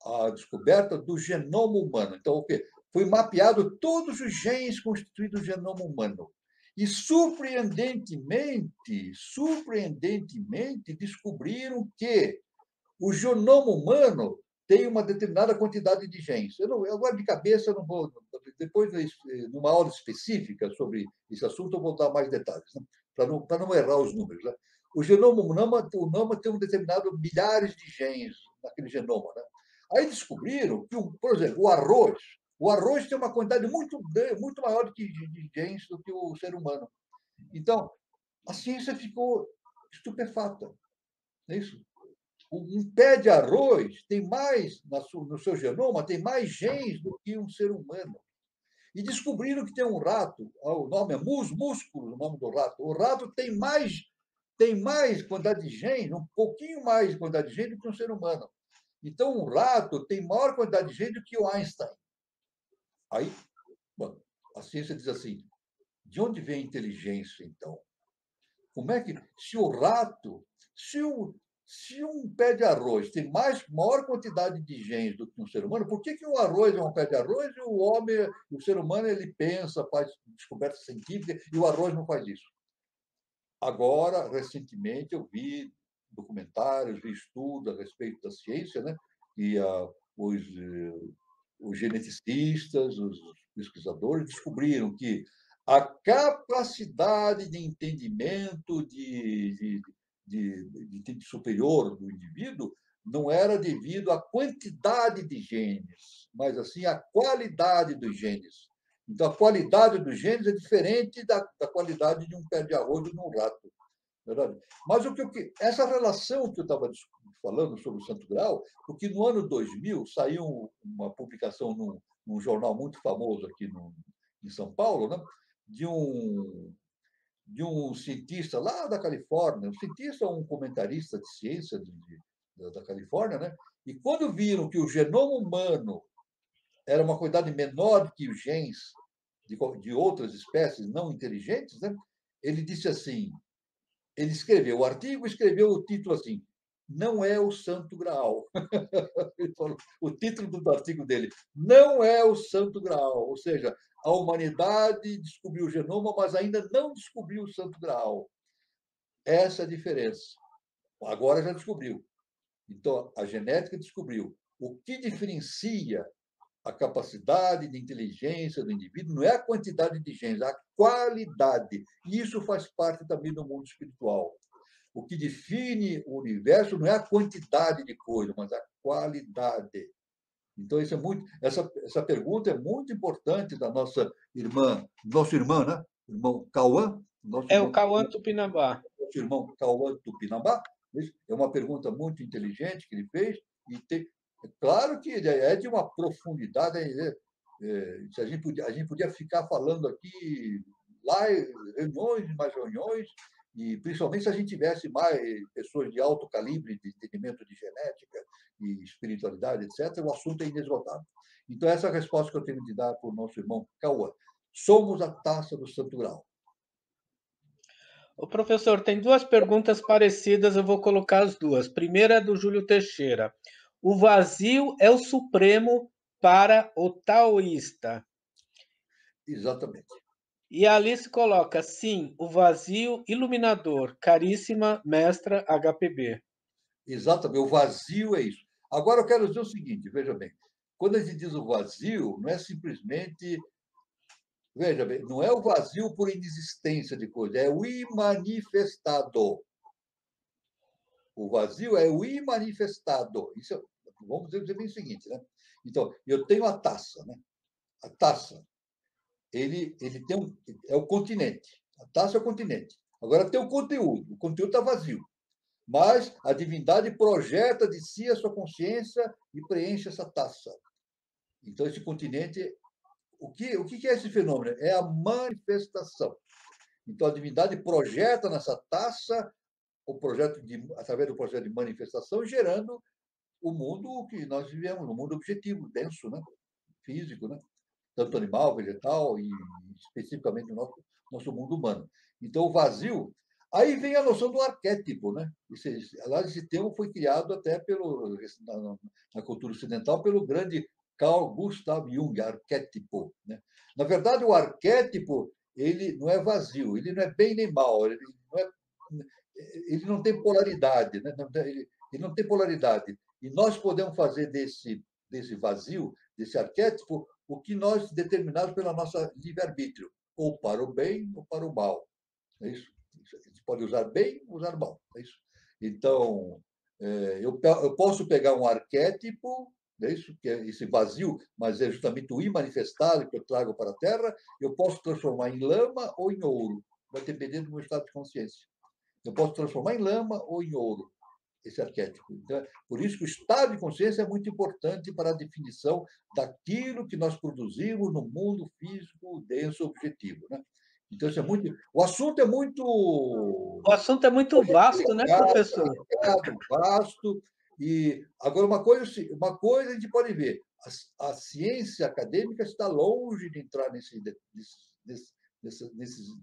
a descoberta do genoma humano. Então, o quê? Foi mapeado todos os genes constituídos do genoma humano. E, surpreendentemente, descobriram que o genoma humano tem uma determinada quantidade de genes. Agora, de cabeça, eu não vou. Depois, numa aula específica sobre esse assunto, eu vou dar mais detalhes, né? Para não errar os números. Né? O genoma tem um determinado milhares de genes naquele genoma. Né? Aí descobriram que, por exemplo, o arroz tem uma quantidade muito maior de genes do que o ser humano. Então, a ciência ficou estupefata. Não é isso? Um pé de arroz tem mais, no seu genoma, tem mais genes do que um ser humano. E descobriram que tem um rato, o nome é músculo, o nome do rato. O rato tem mais quantidade de genes, um pouquinho mais de quantidade de genes do que um ser humano. Então, um rato tem maior quantidade de genes do que o Einstein. Aí, bom, a ciência diz assim: de onde vem a inteligência, então? Como é que, se um pé de arroz tem maior quantidade de genes do que um ser humano, por que o arroz é um pé de arroz e o ser humano, ele pensa, faz descoberta científica e o arroz não faz isso? Agora, recentemente, eu vi documentários, vi estudos a respeito da ciência, né? E os geneticistas, os pesquisadores descobriram que a capacidade de entendimento de superior do indivíduo não era devido à quantidade de genes, mas assim à qualidade dos genes. Então, a qualidade dos genes é diferente da qualidade de um pé de arroz e de um rato. Verdade? Mas essa relação que eu estava falando sobre o Santo Grau, porque no ano 2000 saiu uma publicação num jornal muito famoso aqui em São Paulo, né, de um cientista lá da Califórnia, um cientista, um comentarista de ciência da Califórnia, né? E quando viram que o genoma humano era uma quantidade menor que os genes de outras espécies não inteligentes, né? Ele disse assim, ele escreveu o artigo, escreveu o título assim, não é o Santo Graal. O título do artigo dele, não é o Santo Graal, ou seja, a humanidade descobriu o genoma, mas ainda não descobriu o Santo Graal. Essa é a diferença. Agora já descobriu. Então, a genética descobriu. O que diferencia a capacidade de inteligência do indivíduo não é a quantidade de genes, é a qualidade. E isso faz parte também do mundo espiritual. O que define o universo não é a quantidade de coisas, mas a qualidade. Então, essa pergunta é muito importante da nosso irmão, né? Irmão Cauã, nosso É o irmão, Cauã Tupinambá. nosso irmão Cauã Tupinambá. É uma pergunta muito inteligente que ele fez, e é claro que é de uma profundidade. A gente podia ficar falando aqui, lá, reuniões e mais reuniões, e principalmente se a gente tivesse mais pessoas de alto calibre de entendimento de genética e espiritualidade, etc., o assunto é inesgotável. Então, essa é a resposta que eu tenho de dar para o nosso irmão Cauã. Somos a taça do Santo Grau. O professor, tem duas perguntas parecidas, eu vou colocar as duas. Primeira é do Júlio Teixeira. O vazio é o supremo para o taoísta. Exatamente. E a Alice coloca, sim, o vazio iluminador. Caríssima mestra HPB. Exatamente, o vazio é isso. Agora eu quero dizer o seguinte, veja bem, quando a gente diz o vazio, não é simplesmente, veja bem, não é o vazio por inexistência de coisa, é o imanifestado. O vazio é o imanifestado. Vamos dizer bem o seguinte, né? Então, eu tenho a taça, né? A taça, ele tem é o continente. A taça é o continente. Agora tem o conteúdo está vazio. Mas a divindade projeta de si a sua consciência e preenche essa taça. Então, esse continente, o que é esse fenômeno? É a manifestação. Então, a divindade projeta nessa taça através do projeto de manifestação, gerando o mundo que nós vivemos, um mundo objetivo, denso, né? Físico, né? Tanto animal, vegetal e especificamente o nosso mundo humano. Então, o vazio. Aí vem a noção do arquétipo, né? Esse termo foi criado até na cultura ocidental pelo grande Carl Gustav Jung, arquétipo, né? Na verdade, o arquétipo ele não é vazio, ele não é bem nem mal, ele não tem polaridade, né? Ele não tem polaridade. E nós podemos fazer desse vazio, desse arquétipo, o que nós determinamos pela nossa livre-arbítrio, ou para o bem ou para o mal. É isso? A gente pode usar bem ou usar mal. É isso? Então, eu posso pegar um arquétipo, é isso? Que é esse vazio, mas é justamente o imanifestado que eu trago para a Terra, eu posso transformar em lama ou em ouro. Vai depender do meu estado de consciência. Eu posso transformar em lama ou em ouro esse arquétipo. Então, por isso que o estado de consciência é muito importante para a definição daquilo que nós produzimos no mundo físico denso objetivo, né? Então, isso é muito. O assunto é muito O assunto é muito vasto, né, professor? vasto. E agora, uma coisa a gente pode ver: a ciência acadêmica está longe de entrar nesses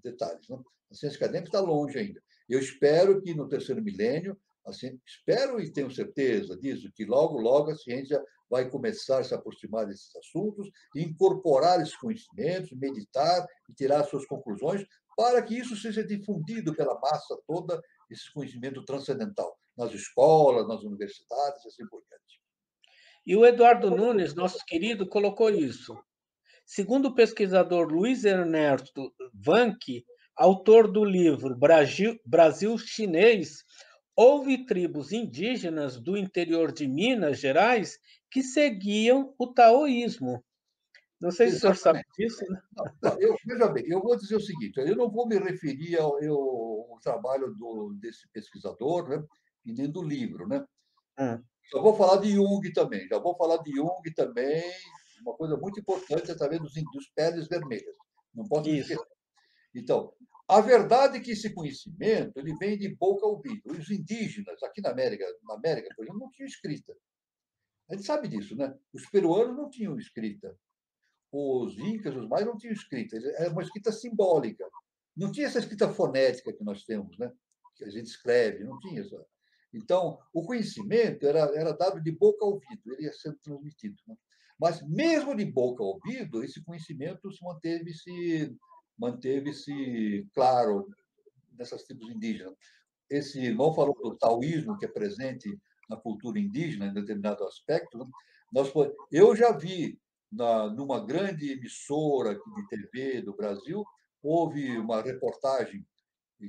detalhes. Né? A ciência acadêmica está longe ainda. Eu espero que no terceiro milênio, assim, espero e tenho certeza disso, que logo, logo a ciência vai começar a se aproximar desses assuntos, incorporar esses conhecimentos, meditar e tirar suas conclusões, para que isso seja difundido pela massa toda, esse conhecimento transcendental, nas escolas, nas universidades e assim por diante. E o Eduardo Nunes, nosso querido, colocou isso. Segundo o pesquisador Luiz Ernesto Vanck, autor do livro Brasil Chinês, houve tribos indígenas do interior de Minas Gerais que seguiam o taoísmo. Não sei se o senhor sabe Exatamente. disso, né? Não, veja bem, eu vou dizer o seguinte: eu não vou me referir ao trabalho desse pesquisador, né, e nem do livro. Né? Hum, Já vou falar de Jung também, já vou falar de Jung também. Uma coisa muito importante é saber dos peles vermelhas. Não posso me isso, esquecer. Então, a verdade é que esse conhecimento ele vem de boca a ouvido. Os indígenas, aqui na América, por exemplo, não tinham escrita. A gente sabe disso, né? Os peruanos não tinham escrita. Os incas, os maias não tinham escrita. Era uma escrita simbólica. Não tinha essa escrita fonética que nós temos, né? Que a gente escreve, não tinha essa. Então, o conhecimento era dado de boca a ouvido, ele ia sendo transmitido. Né? Mas, mesmo de boca a ouvido, esse conhecimento manteve-se claro nessas tribos indígenas. Esse irmão falou do taoísmo que é presente na cultura indígena em determinado aspecto. Né? Eu já vi numa grande emissora de TV do Brasil, houve uma reportagem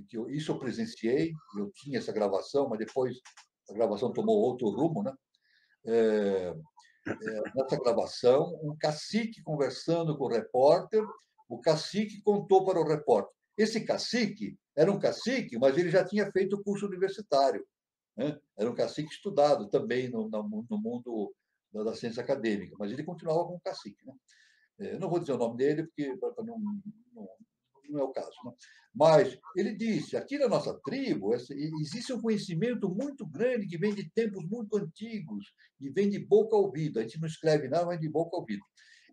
que isso eu presenciei, eu tinha essa gravação, mas depois a gravação tomou outro rumo, né? É, Nessa gravação, um cacique conversando com o repórter, o cacique contou para o repórter. Esse cacique era um cacique, mas ele já tinha feito o curso universitário. Né? Era um cacique estudado também no mundo da ciência acadêmica, mas ele continuava como cacique. Né? Eu não vou dizer o nome dele, porque não, não é o caso. Né? Mas ele disse: aqui na nossa tribo existe um conhecimento muito grande que vem de tempos muito antigos e vem de boca a ouvido. A gente não escreve nada, mas de boca a ouvido.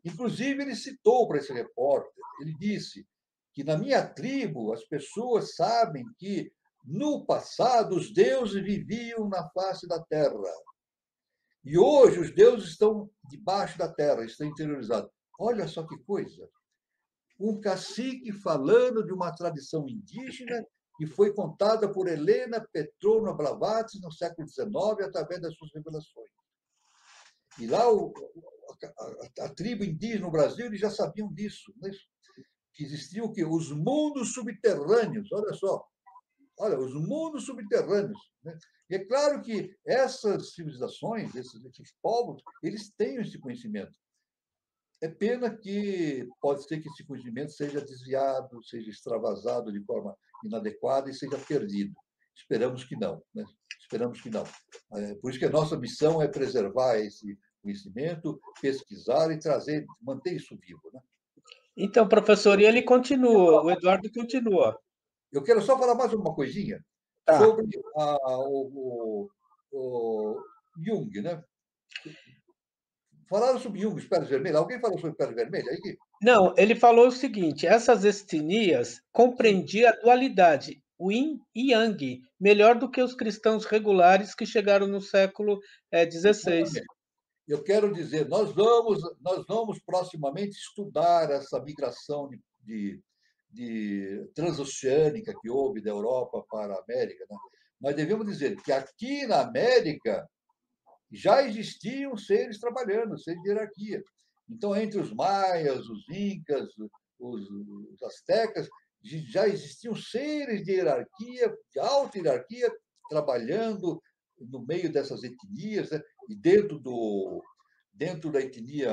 Inclusive, ele citou para esse repórter, ele disse que na minha tribo as pessoas sabem que no passado os deuses viviam na face da terra. E hoje os deuses estão debaixo da terra, estão interiorizados. Olha só que coisa! Um cacique falando de uma tradição indígena que foi contada por Helena Petrovna Blavatsky no século XIX através das suas revelações. E lá a tribo indígena no Brasil eles já sabiam disso, né? Que existiam o quê? Os mundos subterrâneos, olha só, olha, os mundos subterrâneos. Né? E é claro que essas civilizações, esses povos, eles têm esse conhecimento. É pena que pode ser que esse conhecimento seja desviado, seja extravasado de forma inadequada e seja perdido. Esperamos que não, né? Esperamos que não. Por isso que a nossa missão é preservar esse conhecimento, pesquisar e trazer, manter isso vivo. Né? então, professor, e ele continua, o Eduardo continua. Eu quero só falar mais uma coisinha Tá. sobre o Jung, né? Falaram sobre Jung, os peles vermelhos. Alguém falou sobre peles vermelhas aí? Não, ele falou o seguinte: essas etnias Sim, compreendiam a dualidade, o yin e yang, melhor do que os cristãos regulares que chegaram no século XVI. exatamente. Eu quero dizer, nós vamos proximamente estudar essa migração de transoceânica que houve da Europa para a América, né? Mas devemos dizer que aqui na América já existiam seres trabalhando, seres de hierarquia. Então, entre os maias, os incas, os astecas, já existiam seres de hierarquia, de alta hierarquia, trabalhando no meio dessas etnias, né? E dentro da etnia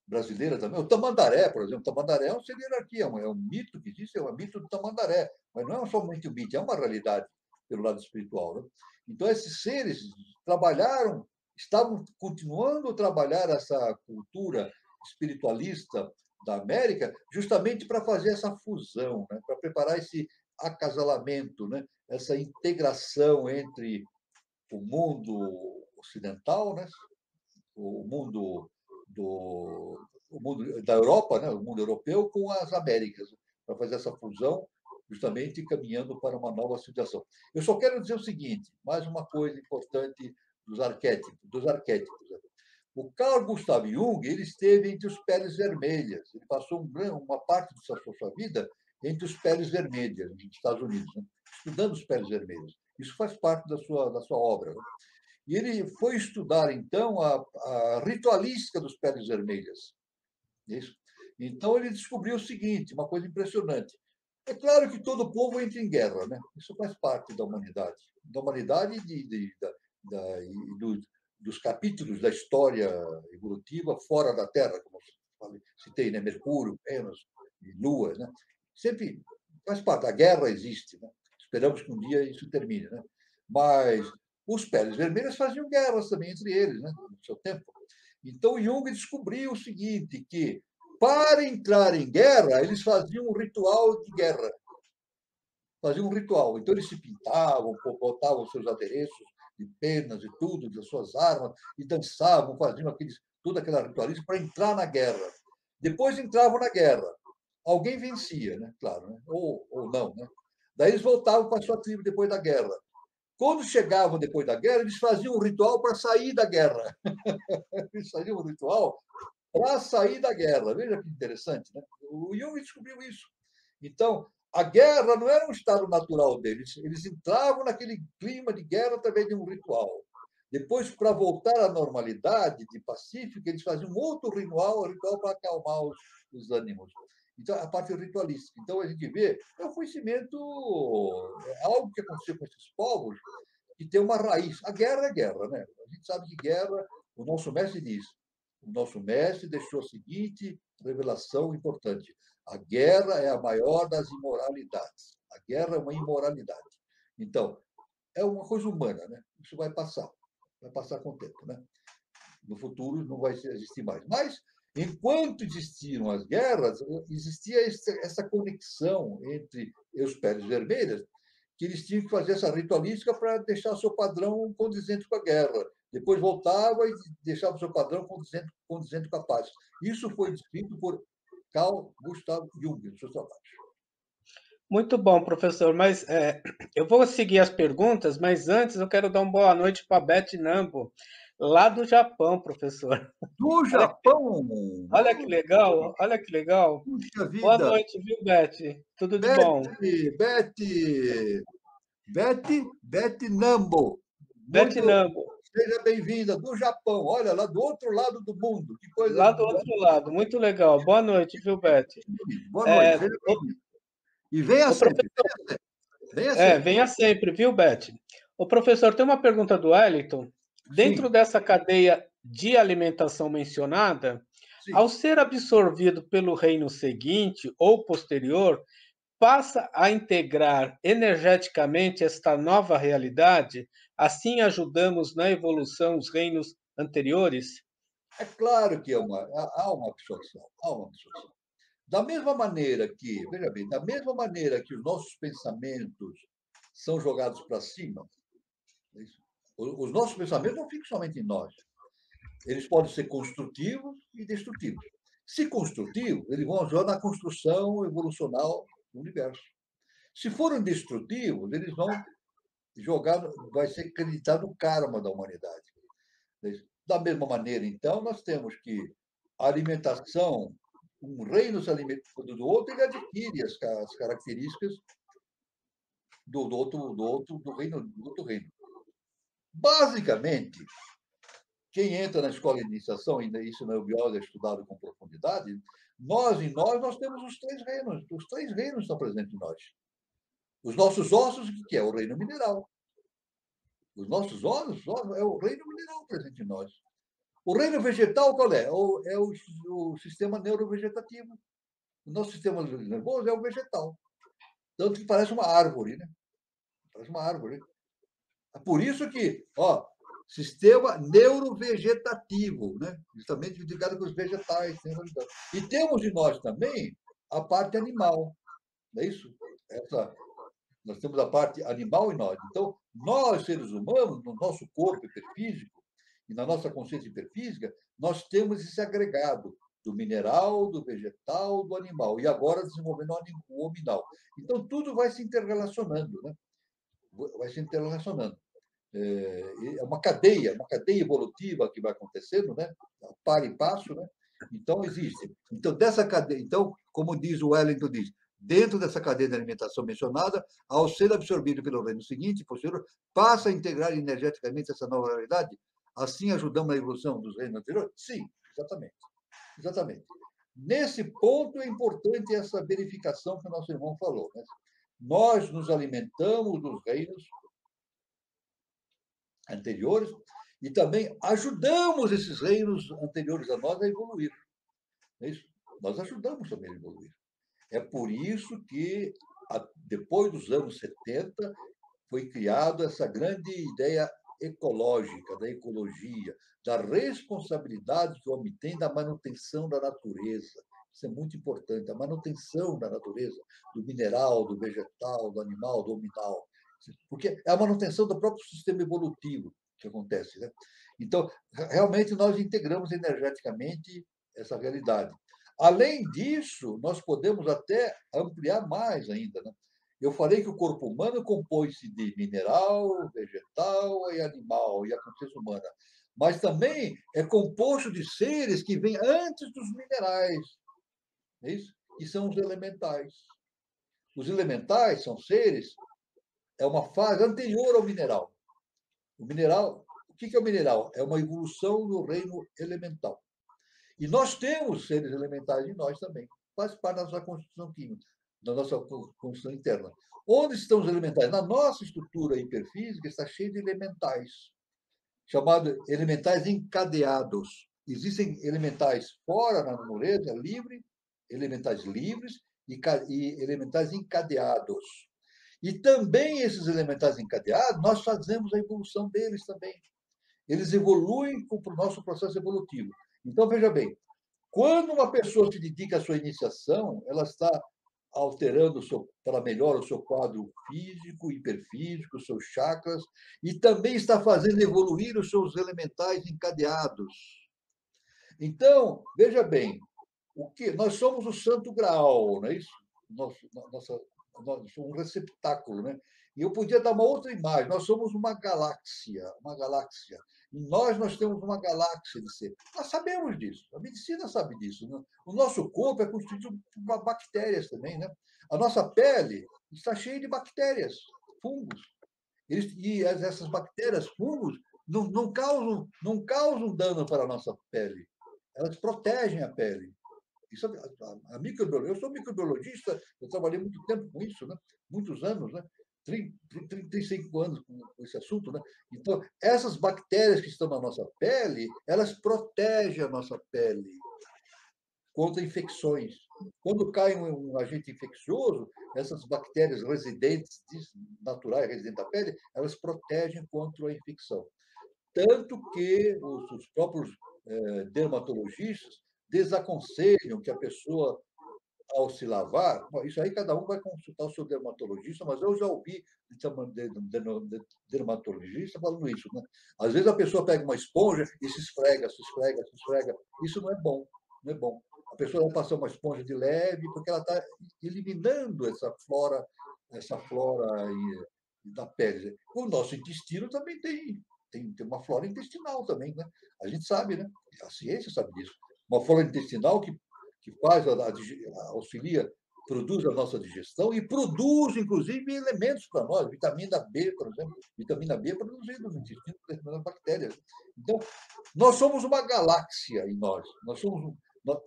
brasileira também. O Tamandaré, por exemplo, o Tamandaré é um ser de hierarquia, é um mito que existe, é um mito do Tamandaré, mas não é somente um mito, é uma realidade pelo lado espiritual. Né? Então, esses seres trabalharam, estavam continuando a trabalhar essa cultura espiritualista da América justamente para fazer essa fusão, né? Para preparar esse acasalamento, né? Essa integração entre o mundo ocidental, né? o mundo o mundo da Europa, né? O mundo europeu com as Américas, para fazer essa fusão, justamente caminhando para uma nova civilização. Eu só quero dizer o seguinte, mais uma coisa importante dos arquétipos. Né? O Carl Gustav Jung ele esteve entre os peles vermelhas. Ele passou uma parte da sua vida entre os peles vermelhas, nos Estados Unidos, né? Estudando os peles vermelhos. Isso faz parte da sua obra. Né? E ele foi estudar, então, a ritualística dos peles vermelhas. Isso. Então, ele descobriu o seguinte, uma coisa impressionante. É claro que todo povo entra em guerra, né? Isso faz parte da humanidade e dos capítulos da história evolutiva fora da Terra, como citei, né? Mercúrio, Vênus e Lua, né? Sempre faz parte. A guerra existe, né? Esperamos que um dia isso termine, né? Mas os peles vermelhas faziam guerras também entre eles, né? No seu tempo. Então Jung descobriu o seguinte, que para entrar em guerra, eles faziam um ritual de guerra. Faziam um ritual. Então, eles se pintavam, botavam seus adereços de penas e tudo, das suas armas, e dançavam, faziam toda aquela ritualística para entrar na guerra. Depois entravam na guerra. Alguém vencia, né? Claro, né? Ou não, né? Daí eles voltavam para a sua tribo depois da guerra. Quando chegavam depois da guerra, eles faziam um ritual para sair da guerra. Eles faziam um ritual para sair da guerra. Veja que interessante, né? O Jung descobriu isso. Então, a guerra não era um estado natural deles, eles entravam naquele clima de guerra através de um ritual. Depois, para voltar à normalidade de pacífico, eles faziam um outro ritual para acalmar os ânimos. Então, a parte ritualística. Então, a gente vê, é um conhecimento, é algo que aconteceu com esses povos, que tem uma raiz. A guerra é guerra, né? A gente sabe que guerra, o nosso mestre diz, o nosso mestre deixou a seguinte revelação importante: a guerra é a maior das imoralidades. A guerra é uma imoralidade. Então, é uma coisa humana, né? Isso vai passar com o tempo, né? No futuro não vai existir mais. Mas, enquanto existiram as guerras, existia essa conexão entre os peles vermelhas, que eles tinham que fazer essa ritualística para deixar seu padrão condizente com a guerra. Depois voltava e deixava o seu padrão condizente com a paz. Isso foi descrito por Carl Gustav Jung, nos seus trabalhos. Muito bom, professor. Mas eu vou seguir as perguntas, mas antes eu quero dar uma boa noite para a Beth Nambo, lá do Japão, professor. Do Olha, Japão! olha que legal, olha que legal. Puxa Boa vida! noite, viu, Beth? Tudo de Beth, bom? Beth Nambo. Beth Muito. Nambo, Seja bem-vinda do Japão. Olha, lá do outro lado do mundo. Que coisa. lá do outro lado. Muito legal. Boa noite, viu, Beth? Boa noite. É, Seja bem-vinda. E venha o sempre. professor, Venha sempre. venha sempre, viu, Beth? O professor, tem uma pergunta do Wellington. Dentro Sim, dessa cadeia de alimentação mencionada, ao sim. ser absorvido pelo reino seguinte ou posterior, passa a integrar energeticamente esta nova realidade, assim ajudamos na evolução os reinos anteriores? É claro que há uma absorção. Há uma absorção. Da mesma maneira que, veja bem, da mesma maneira que os nossos pensamentos são jogados para cima, é isso? Os nossos pensamentos não ficam somente em nós. Eles podem ser construtivos e destrutivos. Se construtivos, eles vão ajudar na construção evolucional do universo. Se forem destrutivos, eles vão vai ser acreditado no karma da humanidade. Da mesma maneira, então, nós temos que a alimentação, um reino se alimenta do outro, ele adquire as características do outro reino. Basicamente, quem entra na escola de iniciação, ainda isso na biologia é estudado com profundidade, nós temos os três reinos. Os três reinos estão presentes em nós. Os nossos ossos, o que é? O reino mineral. Os nossos ossos é o reino mineral presente em nós. O reino vegetal, qual é? O sistema neurovegetativo. O nosso sistema nervoso é o vegetal. Tanto que parece uma árvore, né? Parece uma árvore. É por isso que, sistema neurovegetativo, né? Justamente ligado com os vegetais. E temos em nós também a parte animal, não é isso? Nós temos a parte animal em nós. Então, nós, seres humanos, no nosso corpo hiperfísico e na nossa consciência hiperfísica, nós temos esse agregado do mineral, do vegetal, do animal. E agora desenvolvendo o hominal. Então, tudo vai se interrelacionando, né? Vai se interrelacionando. É uma cadeia evolutiva que vai acontecendo, né? Para e passo, né? Então, existe. Então, dessa cadeia, então, como diz o Wellington, diz, dentro dessa cadeia de alimentação mencionada, ao ser absorvido pelo reino seguinte, posterior, passa a integrar energeticamente essa nova realidade, assim ajudando na evolução dos reinos anteriores? Sim, exatamente. Exatamente. Nesse ponto é importante essa verificação que o nosso irmão falou, né? Nós nos alimentamos dos reinos anteriores e também ajudamos esses reinos anteriores a nós a evoluir. É isso? Nós ajudamos também a evoluir. É por isso que, depois dos anos 70, foi criada essa grande ideia ecológica, da ecologia, da responsabilidade que o homem tem da manutenção da natureza. Isso é muito importante, a manutenção da natureza, do mineral, do vegetal, do animal, do hominal. Porque é a manutenção do próprio sistema evolutivo que acontece. Né? Então, realmente, nós integramos energeticamente essa realidade. Além disso, nós podemos até ampliar mais ainda. Né? Eu falei que o corpo humano compõe-se de mineral, vegetal e animal, e a consciência humana. Mas também é composto de seres que vêm antes dos minerais, é isso? Que são os elementais. Os elementais são seres, é uma fase anterior ao mineral. O mineral, o que é o mineral? É uma evolução do reino elemental. E nós temos seres elementais em nós também. Faz parte da nossa constituição química, da nossa constituição interna. Onde estão os elementais? Na nossa estrutura hiperfísica está cheia de elementais, chamados elementais encadeados. Existem elementais fora na natureza, livre, elementais livres e elementais encadeados. E também esses elementais encadeados, nós fazemos a evolução deles também. Eles evoluem para o nosso processo evolutivo. Então, veja bem, quando uma pessoa se dedica à sua iniciação, ela está alterando para melhor o seu quadro físico, hiperfísico, os seus chakras, e também está fazendo evoluir os seus elementais encadeados. Então, veja bem, o que nós somos o santo graal, não é isso? Nós somos um receptáculo, né? E eu podia dar uma outra imagem. Nós somos uma galáxia, uma galáxia. Em nós temos uma galáxia de ser. Nós sabemos disso. A medicina sabe disso. Né? O nosso corpo é constituído por bactérias também, né? A nossa pele está cheia de bactérias, fungos. E essas bactérias, fungos, não causam dano para a nossa pele. Elas protegem a pele. Isso, a microbiologia, eu sou microbiologista, eu trabalhei muito tempo com isso, né? Muitos anos, né? 35 anos com esse assunto. Né? Então, essas bactérias que estão na nossa pele, elas protegem a nossa pele contra infecções. Quando cai um agente infeccioso, essas bactérias residentes, naturais, residentes da pele, elas protegem contra a infecção. Tanto que os próprios dermatologistas desaconselham que a pessoa, ao se lavar, bom, isso aí cada um vai consultar o seu dermatologista, mas eu já ouvi dermatologista falando isso. Né? Às vezes a pessoa pega uma esponja e se esfrega, se esfrega, se esfrega. Isso não é bom, não é bom. A pessoa vai passar uma esponja de leve, porque ela está eliminando essa flora da pele. O nosso intestino também tem uma flora intestinal também, né? A gente sabe, né? A ciência sabe disso. Uma flora intestinal que faz, auxilia, produz a nossa digestão e produz, inclusive, elementos para nós, vitamina B, por exemplo. Vitamina B é produzida no intestino pelas bactérias. Então, nós somos uma galáxia em nós.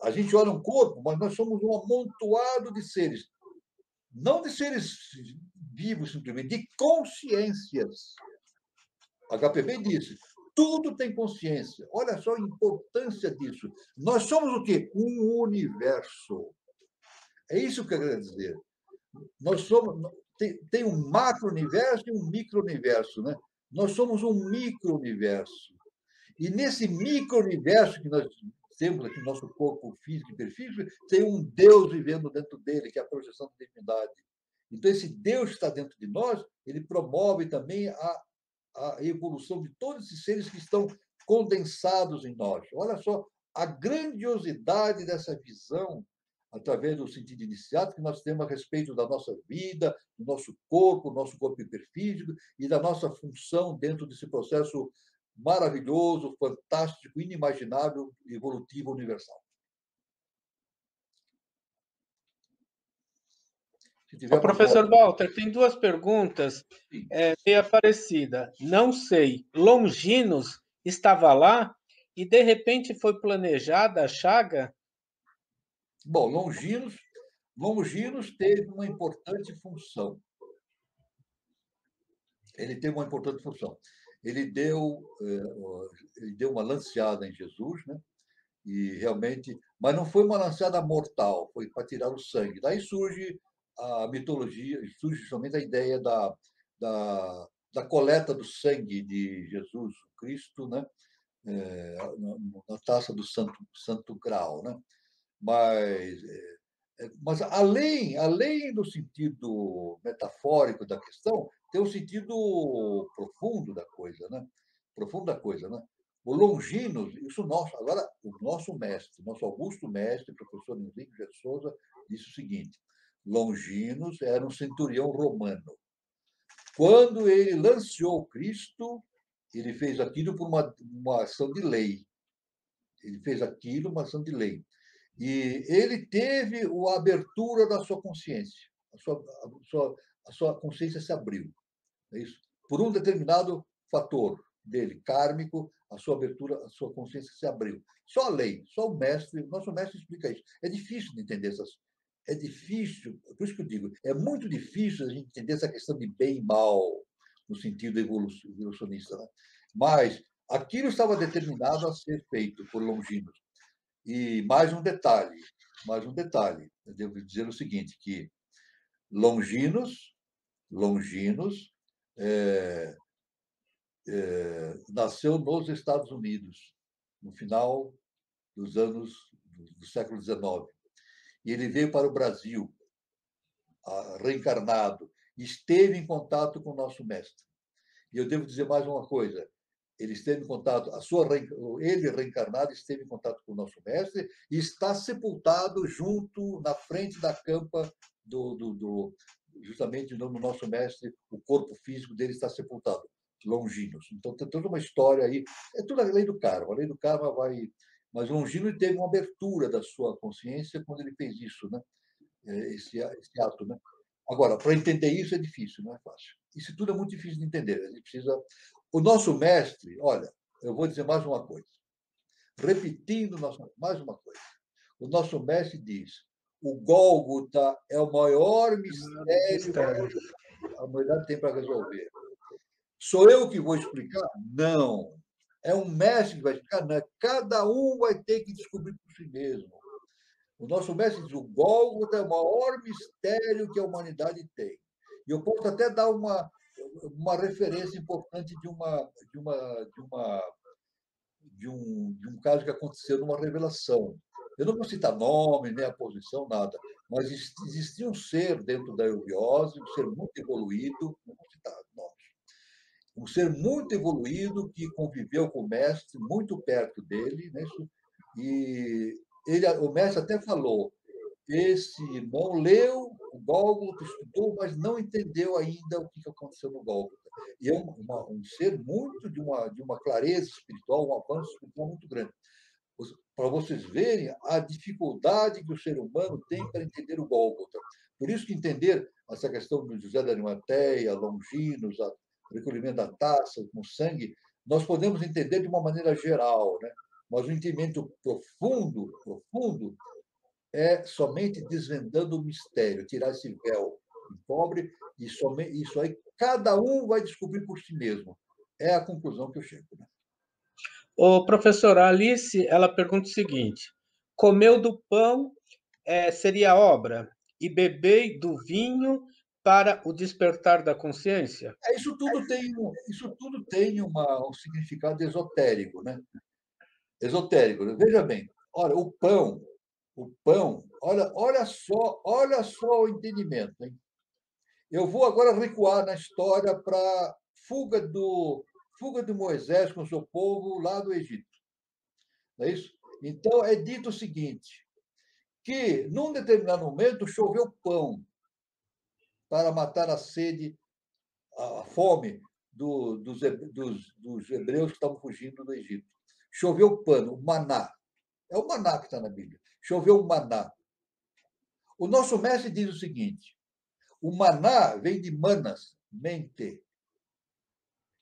A gente olha um corpo, mas nós somos um amontoado de seres. Não de seres vivos, simplesmente, de consciências. HPB disse, tudo tem consciência. Olha só a importância disso. Nós somos o quê? Um universo. É isso que eu quero dizer. Nós somos, tem um macro-universo e um micro-universo. Né? Nós somos um micro-universo. E nesse micro-universo que nós temos aqui no nosso corpo físico e perfísico, tem um Deus vivendo dentro dele, que é a projeção da divindade. Então, esse Deus que está dentro de nós, ele promove também a evolução de todos esses seres que estão condensados em nós. Olha só a grandiosidade dessa visão, através do sentido iniciático, que nós temos a respeito da nossa vida, do nosso corpo hiperfísico e da nossa função dentro desse processo maravilhoso, fantástico, inimaginável, evolutivo, universal. O professor Walter, tem duas perguntas meio Aparecida. Não sei, Longinos estava lá e, de repente, foi planejada a chaga? Bom, Longinos teve uma importante função. Ele teve uma importante função. Ele deu, ele deu uma lanceada em Jesus, né? E realmente, mas não foi uma lançada mortal, foi para tirar o sangue. Daí surge a mitologia, surge somente a ideia da coleta do sangue de Jesus Cristo, né? Na taça do Santo Graal, né? Mas, mas além do sentido metafórico da questão, tem um sentido profundo da coisa, né? Profundo da coisa, né? O Longinos, isso nosso, agora o nosso mestre, nosso augusto mestre, professor Henrique de Souza, disse o seguinte: Longinos era um centurião romano. Quando ele lanceou Cristo, ele fez aquilo por uma ação de lei. Ele fez aquilo, uma ação de lei. E ele teve a abertura da sua consciência. A sua consciência se abriu. É isso? Por um determinado fator dele, kármico, a sua abertura, a sua consciência se abriu. Só a lei, só o mestre, nosso mestre explica isso. É difícil de entender essas. É difícil, por isso que eu digo, é muito difícil a gente entender essa questão de bem e mal, no sentido evolucionista. Né? Mas aquilo estava determinado a ser feito por Longinos. E mais um detalhe, eu devo dizer o seguinte, que Longinos é, nasceu nos Estados Unidos, no final dos anos do século XIX. E ele veio para o Brasil, reencarnado, esteve em contato com o nosso mestre. E eu devo dizer mais uma coisa: ele esteve em contato, ele reencarnado esteve em contato com o nosso mestre e está sepultado junto na frente da campa justamente no nosso mestre, o corpo físico dele está sepultado, Longinos. Então tem toda uma história aí, é tudo a lei do karma. A lei do karma vai, mas Longinos teve uma abertura da sua consciência quando ele fez isso, né? Esse ato, né? Agora, para entender isso é difícil, não é fácil. Isso tudo é muito difícil de entender. A gente precisa. O nosso mestre, olha, eu vou dizer mais uma coisa, repetindo mais uma coisa. O nosso mestre diz: o Gólgota é o maior mistério Mistério. que a humanidade tem para resolver. Sou eu que vou explicar? Não. É um mestre que vai explicar? Não. Cada um vai ter que descobrir por si mesmo. O nosso mestre diz: o Gólgota é o maior mistério que a humanidade tem. E eu posso até dar uma referência importante de um caso que aconteceu numa revelação. Eu não vou citar nome, nem a posição, nada, mas existia um ser dentro da eubiose, um ser muito evoluído, não vou citar nomes, um ser muito evoluído que conviveu com o mestre, muito perto dele, né? E o mestre até falou: esse irmão leu o Gólgota, estudou, mas não entendeu ainda o que aconteceu no Gólgota. E é um ser muito de uma clareza espiritual, um avanço espiritual muito grande. Para vocês verem a dificuldade que o ser humano tem para entender o Gólgota. Por isso que entender essa questão do José da Arimateia, Longinos, o recolhimento da taça com sangue, nós podemos entender de uma maneira geral, né? Mas o entendimento profundo, é somente desvendando o mistério, tirar esse véu pobre, e somente, isso aí cada um vai descobrir por si mesmo. É a conclusão que eu chego. Né? O professor Alice, ela pergunta o seguinte: comeu do pão seria obra e beber do vinho para o despertar da consciência? Isso tudo tem um significado esotérico, né? Esotérico. Veja bem, olha, o pão, olha só o entendimento, hein? Eu vou agora recuar na história para fuga de Moisés com o seu povo lá do Egito. Não é isso? Então, é dito o seguinte, que num determinado momento choveu pão para matar a sede, a fome dos hebreus que estavam fugindo do Egito. Choveu pano, maná. É o maná que está na Bíblia. Choveu o maná. O nosso mestre diz o seguinte: o maná vem de manas, mente.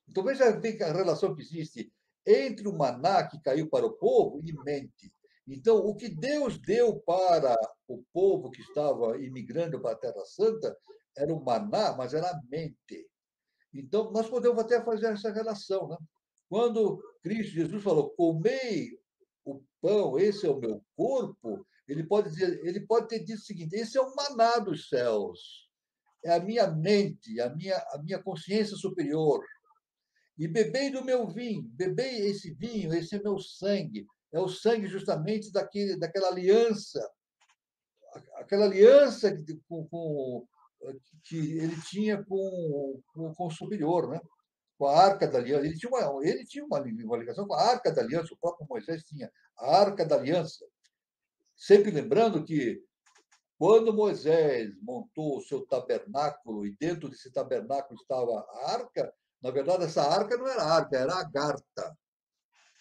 Então veja bem a relação que existe entre o maná que caiu para o povo e mente. Então, o que Deus deu para o povo que estava imigrando para a Terra Santa era o maná, mas era a mente. Então, nós podemos até fazer essa relação, né? Quando Cristo Jesus falou, comei o pão, esse é o meu corpo, ele pode dizer, ele pode ter dito o seguinte: esse é o maná dos céus, é a minha mente, a minha consciência superior. E bebei do meu vinho, bebei esse vinho, esse é meu sangue. É o sangue justamente daquela aliança, aquela aliança que ele tinha com o superior, né? Com a Arca da Aliança. Ele tinha uma ligação com a Arca da Aliança, o próprio Moisés tinha a Arca da Aliança. Sempre lembrando que quando Moisés montou o seu tabernáculo e dentro desse tabernáculo estava a arca, na verdade essa arca não era arca, era a garta.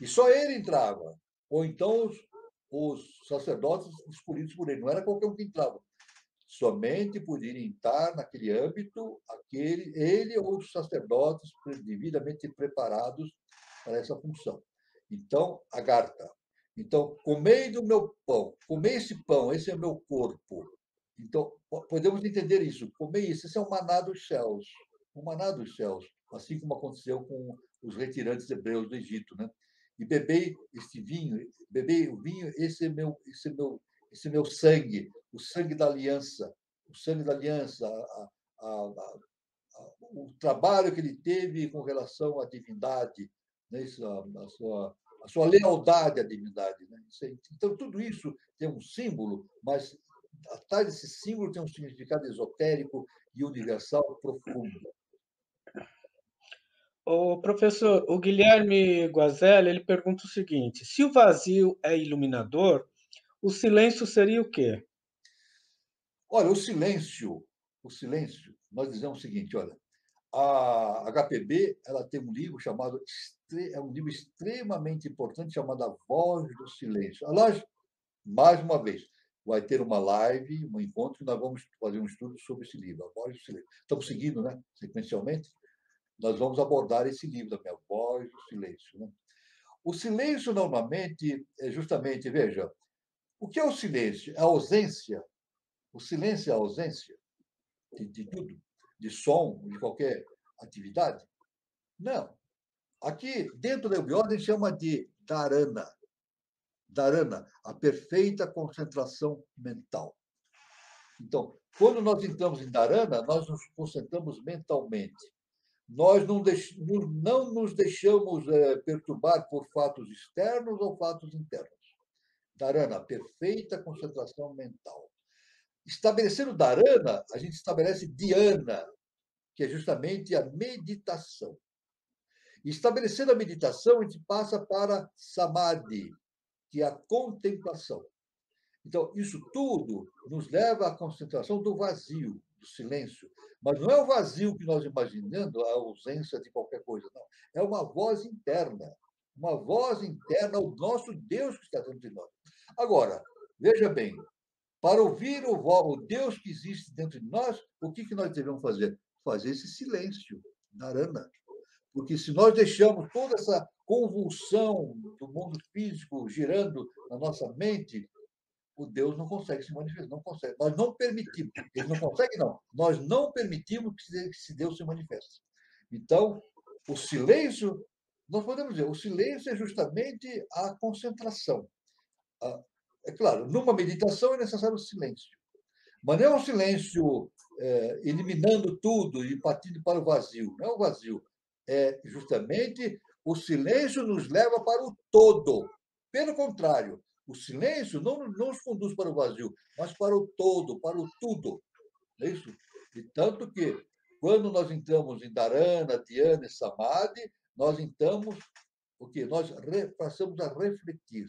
E só ele entrava. Ou então os sacerdotes escolhidos por ele. Não era qualquer um que entrava. Somente podia entrar naquele âmbito ele ou os sacerdotes devidamente preparados para essa função. Então, a garta. Então, comei do meu pão, comei esse pão, esse é o meu corpo. Então, podemos entender isso. Comei isso, esse é o maná dos céus. O maná dos céus, assim como aconteceu com os retirantes hebreus do Egito, né? E bebei este vinho, bebei o vinho, esse é meu sangue, o sangue da aliança, o sangue da aliança, o trabalho que ele teve com relação à divindade, né? A sua lealdade à divindade. Né? Então, tudo isso tem um símbolo, mas atrás desse símbolo tem um significado esotérico e universal profundo. O professor, o Guilherme Guazelli, ele pergunta o seguinte: se o vazio é iluminador, o silêncio seria o quê? Olha, o silêncio, nós dizemos o seguinte, olha, a HPB ela tem um livro chamado, é um livro extremamente importante chamado A Voz do Silêncio. Aliás, mais uma vez, vai ter uma live, um encontro, e nós vamos fazer um estudo sobre esse livro, A Voz do Silêncio. Estamos seguindo, né, sequencialmente, nós vamos abordar esse livro também, A Voz do Silêncio. Né? O silêncio, normalmente, é justamente, veja, o que é o silêncio? É a ausência. O silêncio é a ausência de tudo, de som, de qualquer atividade? Não. Aqui, dentro da eubiose, a gente chama de dharana. Dharana, a perfeita concentração mental. Então, quando nós entramos em dharana, nós nos concentramos mentalmente. Nós não nos deixamos perturbar por fatos externos ou fatos internos. Dharana, perfeita concentração mental. Estabelecendo dharana, a gente estabelece dhyana, que é justamente a meditação. Estabelecendo a meditação, a gente passa para samadhi, que é a contemplação. Então, isso tudo nos leva à concentração do vazio, do silêncio. Mas não é o vazio que nós imaginamos, a ausência de qualquer coisa, não. É uma voz interna. Uma voz interna, o nosso Deus que está dentro de nós. Agora, veja bem, para ouvir o Deus que existe dentro de nós, o que nós devemos fazer? Fazer esse silêncio, dharana. Porque se nós deixamos toda essa convulsão do mundo físico girando na nossa mente, o Deus não consegue se manifestar, não consegue. Nós não permitimos. Ele não consegue, não. Nós não permitimos que esse Deus se manifeste. Então, o silêncio, nós podemos dizer, o silêncio é justamente a concentração. É claro, numa meditação é necessário o silêncio. Mas não é um silêncio eliminando tudo e partindo para o vazio. Não é o vazio. É justamente o silêncio nos leva para o todo. Pelo contrário, o silêncio não nos conduz para o vazio, mas para o todo, para o tudo. É isso? E tanto que, quando nós entramos em Dharana, Dhyana e Samadhi, nós entramos, o quê? Nós passamos a refletir.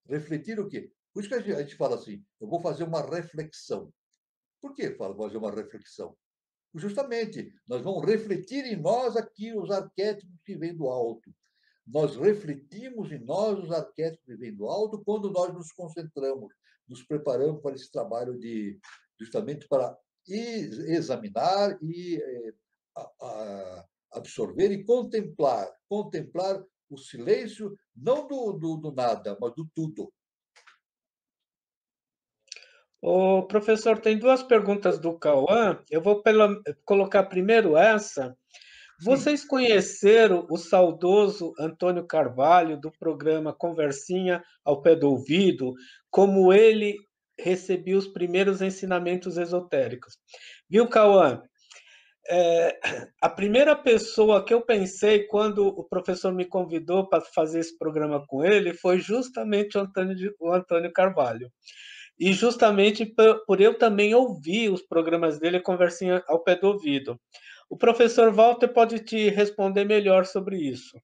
Refletir o quê? Por isso que a gente fala assim, eu vou fazer uma reflexão. Por que fazer uma reflexão? Justamente, nós vamos refletir em nós aqui os arquétipos que vêm do alto. Nós refletimos em nós os arquétipos que vêm do alto quando nós nos concentramos, nos preparamos para esse trabalho justamente para examinar e absorver e contemplar o silêncio, não do nada, mas do tudo. O professor, tem duas perguntas do Cauã. Eu vou colocar primeiro essa. Sim. Vocês conheceram o saudoso Antônio Carvalho, do programa Conversinha ao Pé do Ouvido, como ele recebia os primeiros ensinamentos esotéricos? Viu, Cauã? A primeira pessoa que eu pensei quando o professor me convidou para fazer esse programa com ele foi justamente o Antônio Carvalho. E justamente por eu também ouvir os programas dele, a conversinha ao pé do ouvido. O professor Walter pode te responder melhor sobre isso.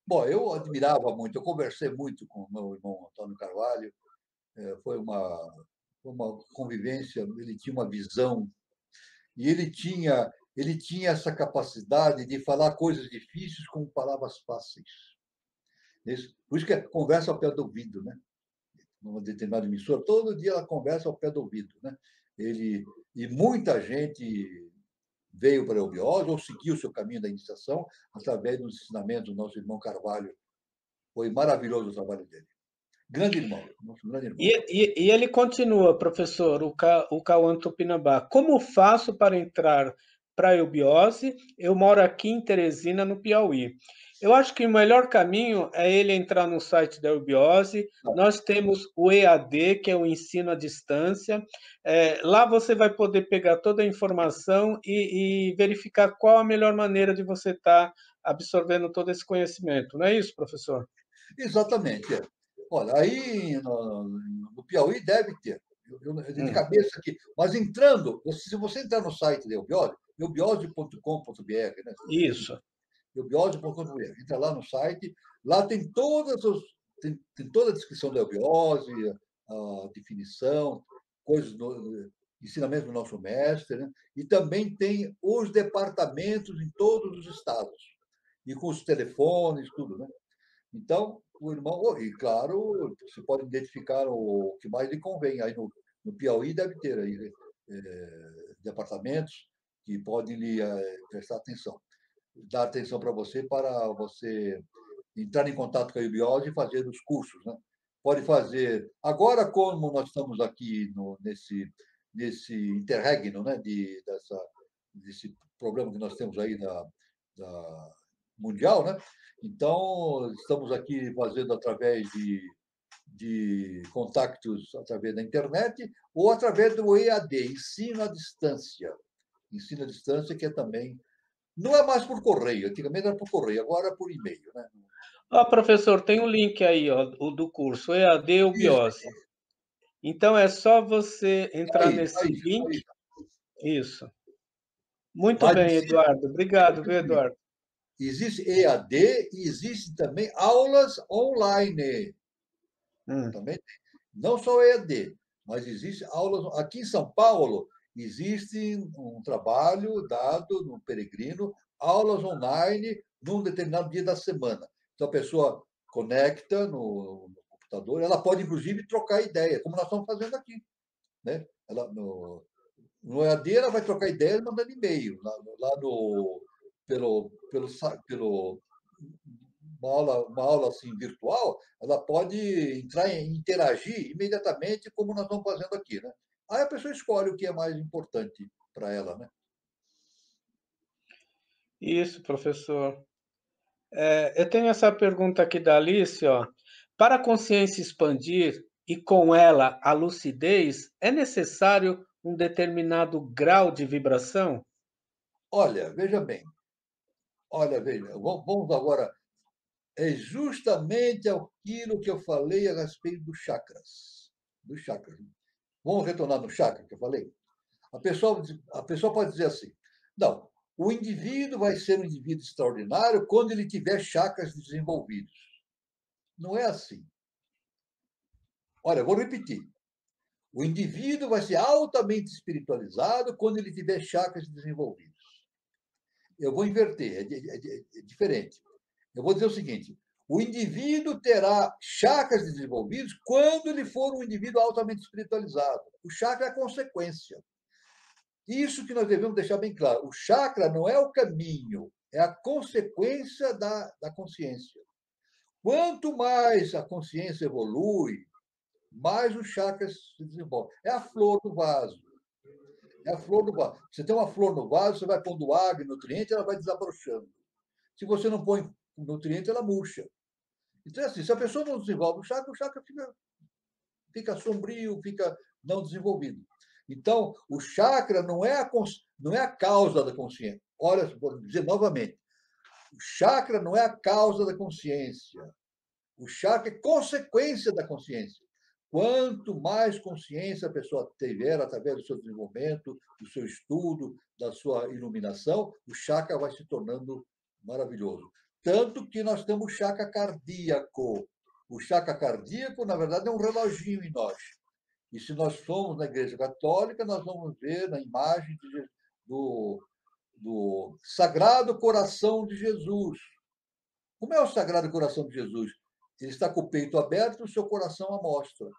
Bom, eu admirava muito, eu conversei muito com o meu irmão Antônio Carvalho, foi uma convivência, ele tinha uma visão, e ele tinha essa capacidade de falar coisas difíceis com palavras fáceis. Por isso que é conversa ao pé do ouvido, né? Numa determinada emissora, todo dia ela conversa ao pé do ouvido, né? Ele, e muita gente veio para a eubiose ou seguiu o seu caminho da iniciação através dos ensinamentos do nosso irmão Carvalho. Foi maravilhoso o trabalho dele. Grande irmão, nosso grande irmão. E ele continua, professor, o Cauã Tupinambá. Como faço para entrar para a eubiose? Eu moro aqui em Teresina, no Piauí. Eu acho que o melhor caminho é ele entrar no site da eubiose. Nós temos o EAD, que é o ensino à distância. Lá você vai poder pegar toda a informação e verificar qual a melhor maneira de você estar absorvendo todo esse conhecimento. Não é isso, professor? Exatamente. É. Olha, aí no Piauí deve ter. De Hum, cabeça aqui. Mas entrando, se você entrar no site da Eubiose, eubiose.com.br, né? isso. eubiose.com.br, entra lá no site, lá tem toda a descrição da eubiose, a definição, coisas ensinamentos do nosso mestre, né? E também tem os departamentos em todos os estados, e com os telefones, tudo, né? Então, o irmão, e claro, você pode identificar o que mais lhe convém. Aí no Piauí deve ter aí, departamentos que podem lhe prestar atenção, dar atenção para você entrar em contato com a Ibiose e fazer os cursos, né? Pode fazer. Agora, como nós estamos aqui nesse interregno, né, desse problema que nós temos aí da mundial, né? Então, estamos aqui fazendo através de contactos através da internet ou através do EAD, ensino à distância. Ensino à distância, que é também. Não é mais por correio, antigamente era por correio, agora é por e-mail, né? Ó, professor, tem um link aí, ó, o do curso EAD Isso, Ubiose. Então é só você entrar aí, nesse link. aí. Isso. Muito Mas bem, Eduardo. Obrigado, viu, Eduardo? existe EAD e existe também aulas online. Hum. Também tem. Não só EAD, mas existe aulas. Aqui em São Paulo, existe um trabalho dado no Peregrino, aulas online num determinado dia da semana. Então, a pessoa conecta no computador, ela pode, inclusive, trocar ideia, como nós estamos fazendo aqui. Né? No EAD, ela vai trocar ideias mandando e-mail. Lá no, pelo uma aula assim, virtual, ela pode entrar em interagir imediatamente, como nós estamos fazendo aqui. Né? Aí a pessoa escolhe o que é mais importante para ela. Né? Isso, professor. Eu tenho essa pergunta aqui da Alice, ó. Para a consciência expandir e com ela a lucidez, é necessário um determinado grau de vibração? Olha, veja bem, olha, veja, vamos agora. É justamente aquilo que eu falei a respeito dos chakras. Dos chakras. Vamos retornar no chakra que eu falei? A pessoa pode dizer assim: não, o indivíduo vai ser um indivíduo extraordinário quando ele tiver chakras desenvolvidos. Não é assim. Olha, vou repetir. O indivíduo vai ser altamente espiritualizado quando ele tiver chakras desenvolvidos. Eu vou inverter, é diferente. Eu vou dizer o seguinte: o indivíduo terá chakras desenvolvidos quando ele for um indivíduo altamente espiritualizado. O chakra é a consequência. Isso que nós devemos deixar bem claro. O chakra não é o caminho, é a consequência da consciência. Quanto mais a consciência evolui, mais os chakras se desenvolvem. É a flor do vaso. É a flor do vaso. Você tem uma flor no vaso, você vai pondo água e nutriente, ela vai desabrochando. Se você não põe nutriente, ela murcha. Então, é assim, se a pessoa não desenvolve o chakra fica sombrio, fica não desenvolvido. Então, o chakra não é a causa da consciência. Olha, vou dizer novamente, o chakra não é a causa da consciência. O chakra é consequência da consciência. Quanto mais consciência a pessoa tiver através do seu desenvolvimento, do seu estudo, da sua iluminação, o chakra vai se tornando maravilhoso. Tanto que nós temos o chakra cardíaco. O chakra cardíaco, na verdade, é um reloginho em nós. E se nós somos na Igreja Católica, nós vamos ver na imagem do, do Sagrado Coração de Jesus. Como é o Sagrado Coração de Jesus? Ele está com o peito aberto e o seu coração à mostra.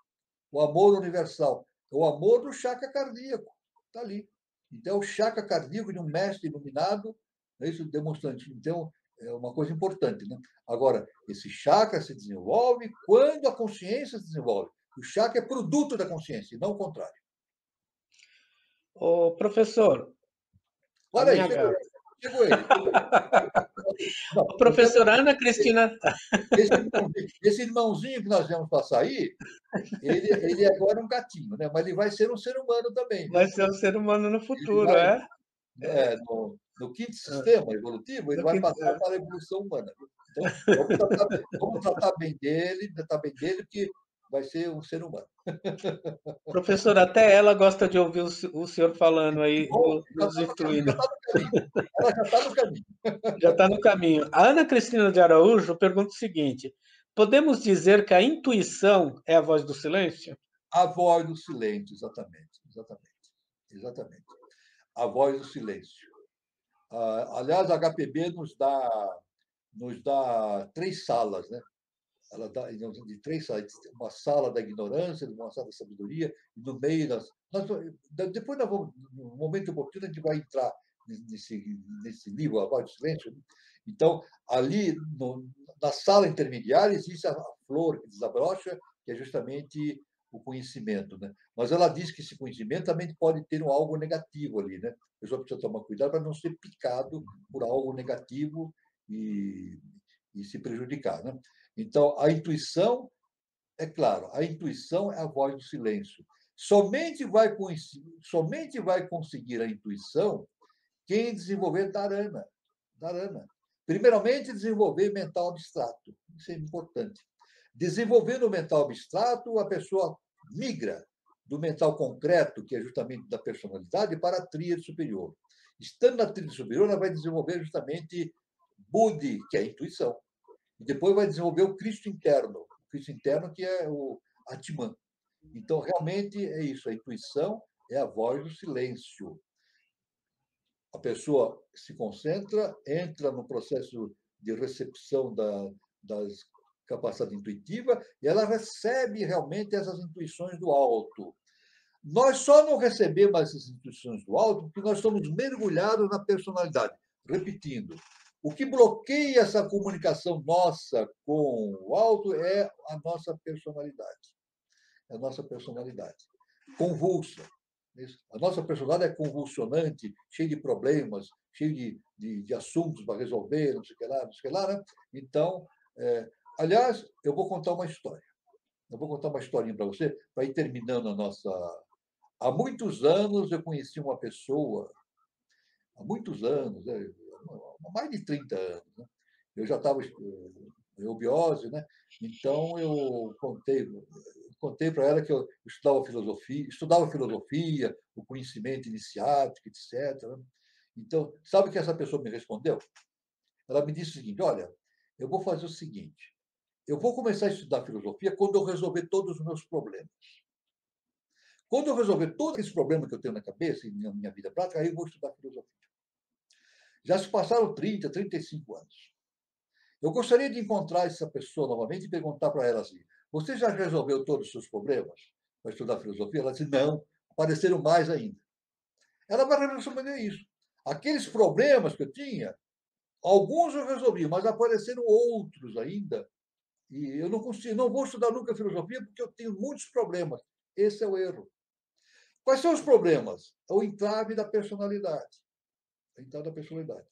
O amor universal. É o amor do chakra cardíaco. Está ali. Então, o chakra cardíaco de um mestre iluminado, é isso demonstrante. Então, é uma coisa importante. Né? Agora, esse chakra se desenvolve quando a consciência se desenvolve. O chakra é produto da consciência, e não o contrário. Ô, professor, a Olha aí, minha chegou gata. ele. Chegou ele. Não, Ô, eu quero professora Ana Cristina, esse irmãozinho que nós vamos passar aí, ele é agora um gatinho, né? Mas ele vai ser um ser humano também, vai viu? ser um ser humano no Ele futuro, vai, é? no quinto Ah, sistema evolutivo, ele do vai que- passar para a evolução humana. Viu? Então, vamos tratar bem dele, porque vai ser um ser humano. Professora, até ela gosta de ouvir o senhor falando Que aí, bom, nos já instruindo. está no caminho. Ela já está no caminho. Já está no caminho. A Ana Cristina de Araújo pergunta o seguinte: podemos dizer que a intuição é a voz do silêncio? A voz do silêncio, exatamente. Exatamente. Exatamente. A voz do silêncio. Aliás, a HPB nos dá três salas, né? Ela dá de três salas, uma sala da ignorância, uma sala da sabedoria, e no meio depois nós vamos, no momento oportuno, a gente vai entrar nesse livro, A Voz do Silêncio. Então, ali, na sala intermediária, existe a flor que desabrocha, que é justamente o conhecimento. Né? Mas ela diz que esse conhecimento também pode ter algo negativo ali. Né? A pessoa precisa tomar cuidado para não ser picado por algo negativo e, e se prejudicar. Né? Então, a intuição, é claro, a intuição é a voz do silêncio. Somente vai conseguir a intuição quem desenvolver dharana. Dharana. Primeiramente, desenvolver mental abstrato. Isso é importante. Desenvolvendo o mental abstrato, a pessoa migra do mental concreto, que é justamente da personalidade, para a tríade superior. Estando na tríade superior, ela vai desenvolver justamente Buddhi, que é a intuição. E depois vai desenvolver o Cristo interno que é o Atman. Então, realmente é isso, a intuição é a voz do silêncio. A pessoa se concentra, entra no processo de recepção das capacidades intuitivas e ela recebe realmente essas intuições do alto. Nós só não recebemos essas intuições do alto porque nós estamos mergulhados na personalidade. Repetindo, o que bloqueia essa comunicação nossa com o alto é a nossa personalidade. É a nossa personalidade. Convulsa. A nossa personalidade é convulsionante, cheia de problemas, cheia de assuntos para resolver, não sei o que lá, não sei o que lá. Né? Então, aliás, eu vou contar uma história. Eu vou contar uma historinha para você, para ir terminando a nossa. Há muitos anos eu conheci uma pessoa, há muitos anos, há mais de 30 anos. Né? Eu já estava em eubiose, né? Então eu contei para ela que eu estudava filosofia, o conhecimento iniciático, etc. Né? Então, sabe o que essa pessoa me respondeu? Ela me disse o seguinte: olha, eu vou fazer o seguinte, eu vou começar a estudar filosofia quando eu resolver todos os meus problemas. Quando eu resolver todos esses problemas que eu tenho na cabeça e na minha vida prática, aí eu vou estudar filosofia. Já se passaram 35 anos. Eu gostaria de encontrar essa pessoa novamente e perguntar para ela assim: você já resolveu todos os seus problemas para estudar filosofia? Ela disse: não, apareceram mais ainda. Ela vai responder isso. Aqueles problemas que eu tinha, alguns eu resolvi, mas apareceram outros ainda E eu não consigo, não vou estudar nunca filosofia porque eu tenho muitos problemas. Esse é o erro. Quais são os problemas? É o entrave da personalidade. O entrave da personalidade.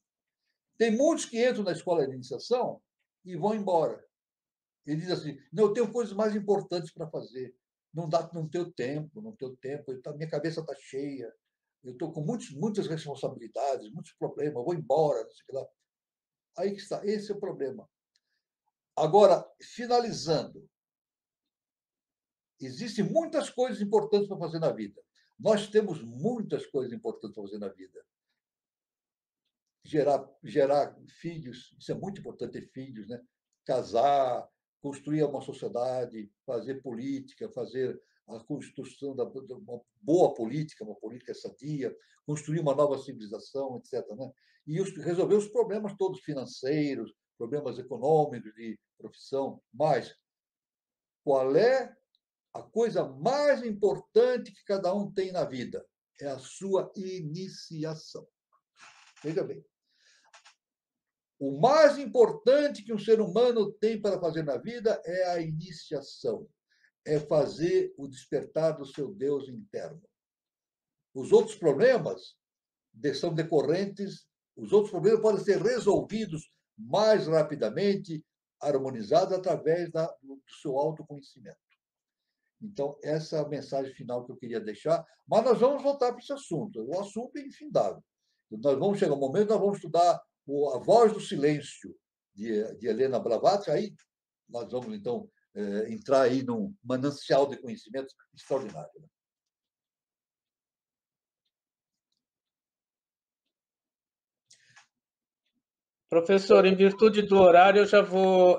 Tem muitos que entram na escola de iniciação e vão embora. Ele diz assim: não, eu tenho coisas mais importantes para fazer. Não dá, não tenho tempo, não tenho tempo. Minha cabeça está cheia. Eu estou com muitas responsabilidades, muitos problemas. Vou embora, não sei o que lá. Aí que está. Esse é o problema. Agora, finalizando, existem muitas coisas importantes para fazer na vida. Nós temos muitas coisas importantes para fazer na vida. Gerar filhos, isso é muito importante, ter filhos, né? Casar, construir uma sociedade, fazer política, fazer a construção de uma boa política, uma política sadia, construir uma nova civilização, etc. Né? E resolver os problemas todos financeiros, problemas econômicos, de profissão. Mas qual é a coisa mais importante que cada um tem na vida? É a sua iniciação. Veja bem. O mais importante que um ser humano tem para fazer na vida é a iniciação, é fazer o despertar do seu Deus interno. Os outros problemas são decorrentes, os outros problemas podem ser resolvidos mais rapidamente, harmonizados através do seu autoconhecimento. Então, essa é a mensagem final que eu queria deixar, mas nós vamos voltar para esse assunto. O assunto é infindável. Nós vamos chegar um momento, nós vamos estudar A Voz do Silêncio, de Helena Blavatsky, aí nós vamos, então, entrar aí num manancial de conhecimento extraordinário. Professor, em virtude do horário, eu já vou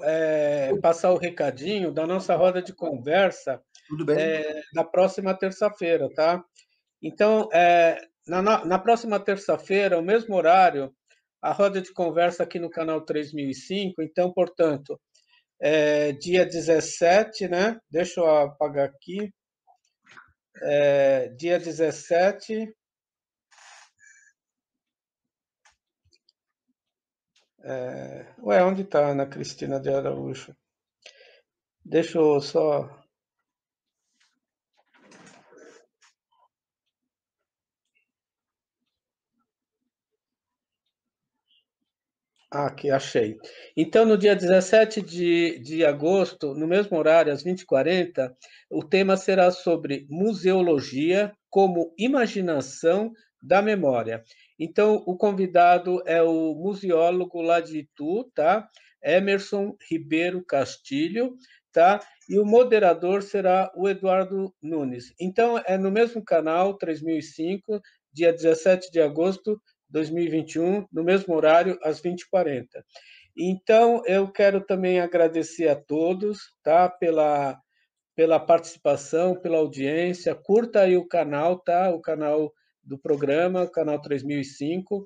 passar o recadinho da nossa roda de conversa Tudo bem? na próxima terça-feira, tá? Então, na próxima terça-feira, o mesmo horário, a roda de conversa aqui no canal 3005. Então, portanto, dia 17, né? Deixa eu apagar aqui. Dia 17. Onde está a Ana Cristina de Araújo? Deixa eu só. Aqui, achei. Então, no dia 17 de agosto, no mesmo horário, às 20h40, o tema será sobre museologia como imaginação da memória. Então, o convidado é o museólogo lá de Itu, tá? Emerson Ribeiro Castilho, tá? E o moderador será o Eduardo Nunes. Então, é no mesmo canal, 3005, dia 17 de agosto, 2021, no mesmo horário, às 20h40. Então, eu quero também agradecer a todos, tá? Pela participação, pela audiência. Curta aí o canal, tá? O canal do programa, o canal 3005.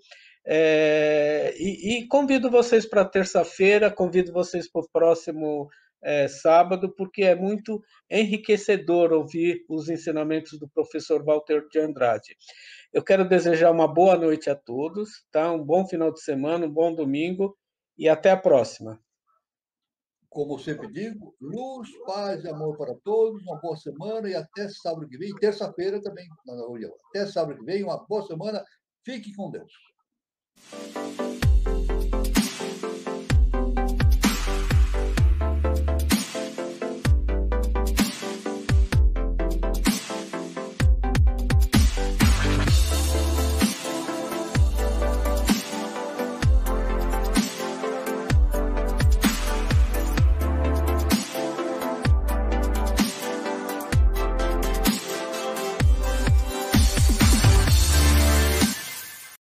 E convido vocês para terça-feira, convido vocês para o próximo sábado, porque é muito enriquecedor ouvir os ensinamentos do professor Walter de Andrade. Eu quero desejar uma boa noite a todos, tá? Um bom final de semana, um bom domingo e até a próxima. Como eu sempre digo, luz, paz e amor para todos, uma boa semana e até sábado que vem, terça-feira também, na reunião. Até sábado que vem, uma boa semana, fique com Deus.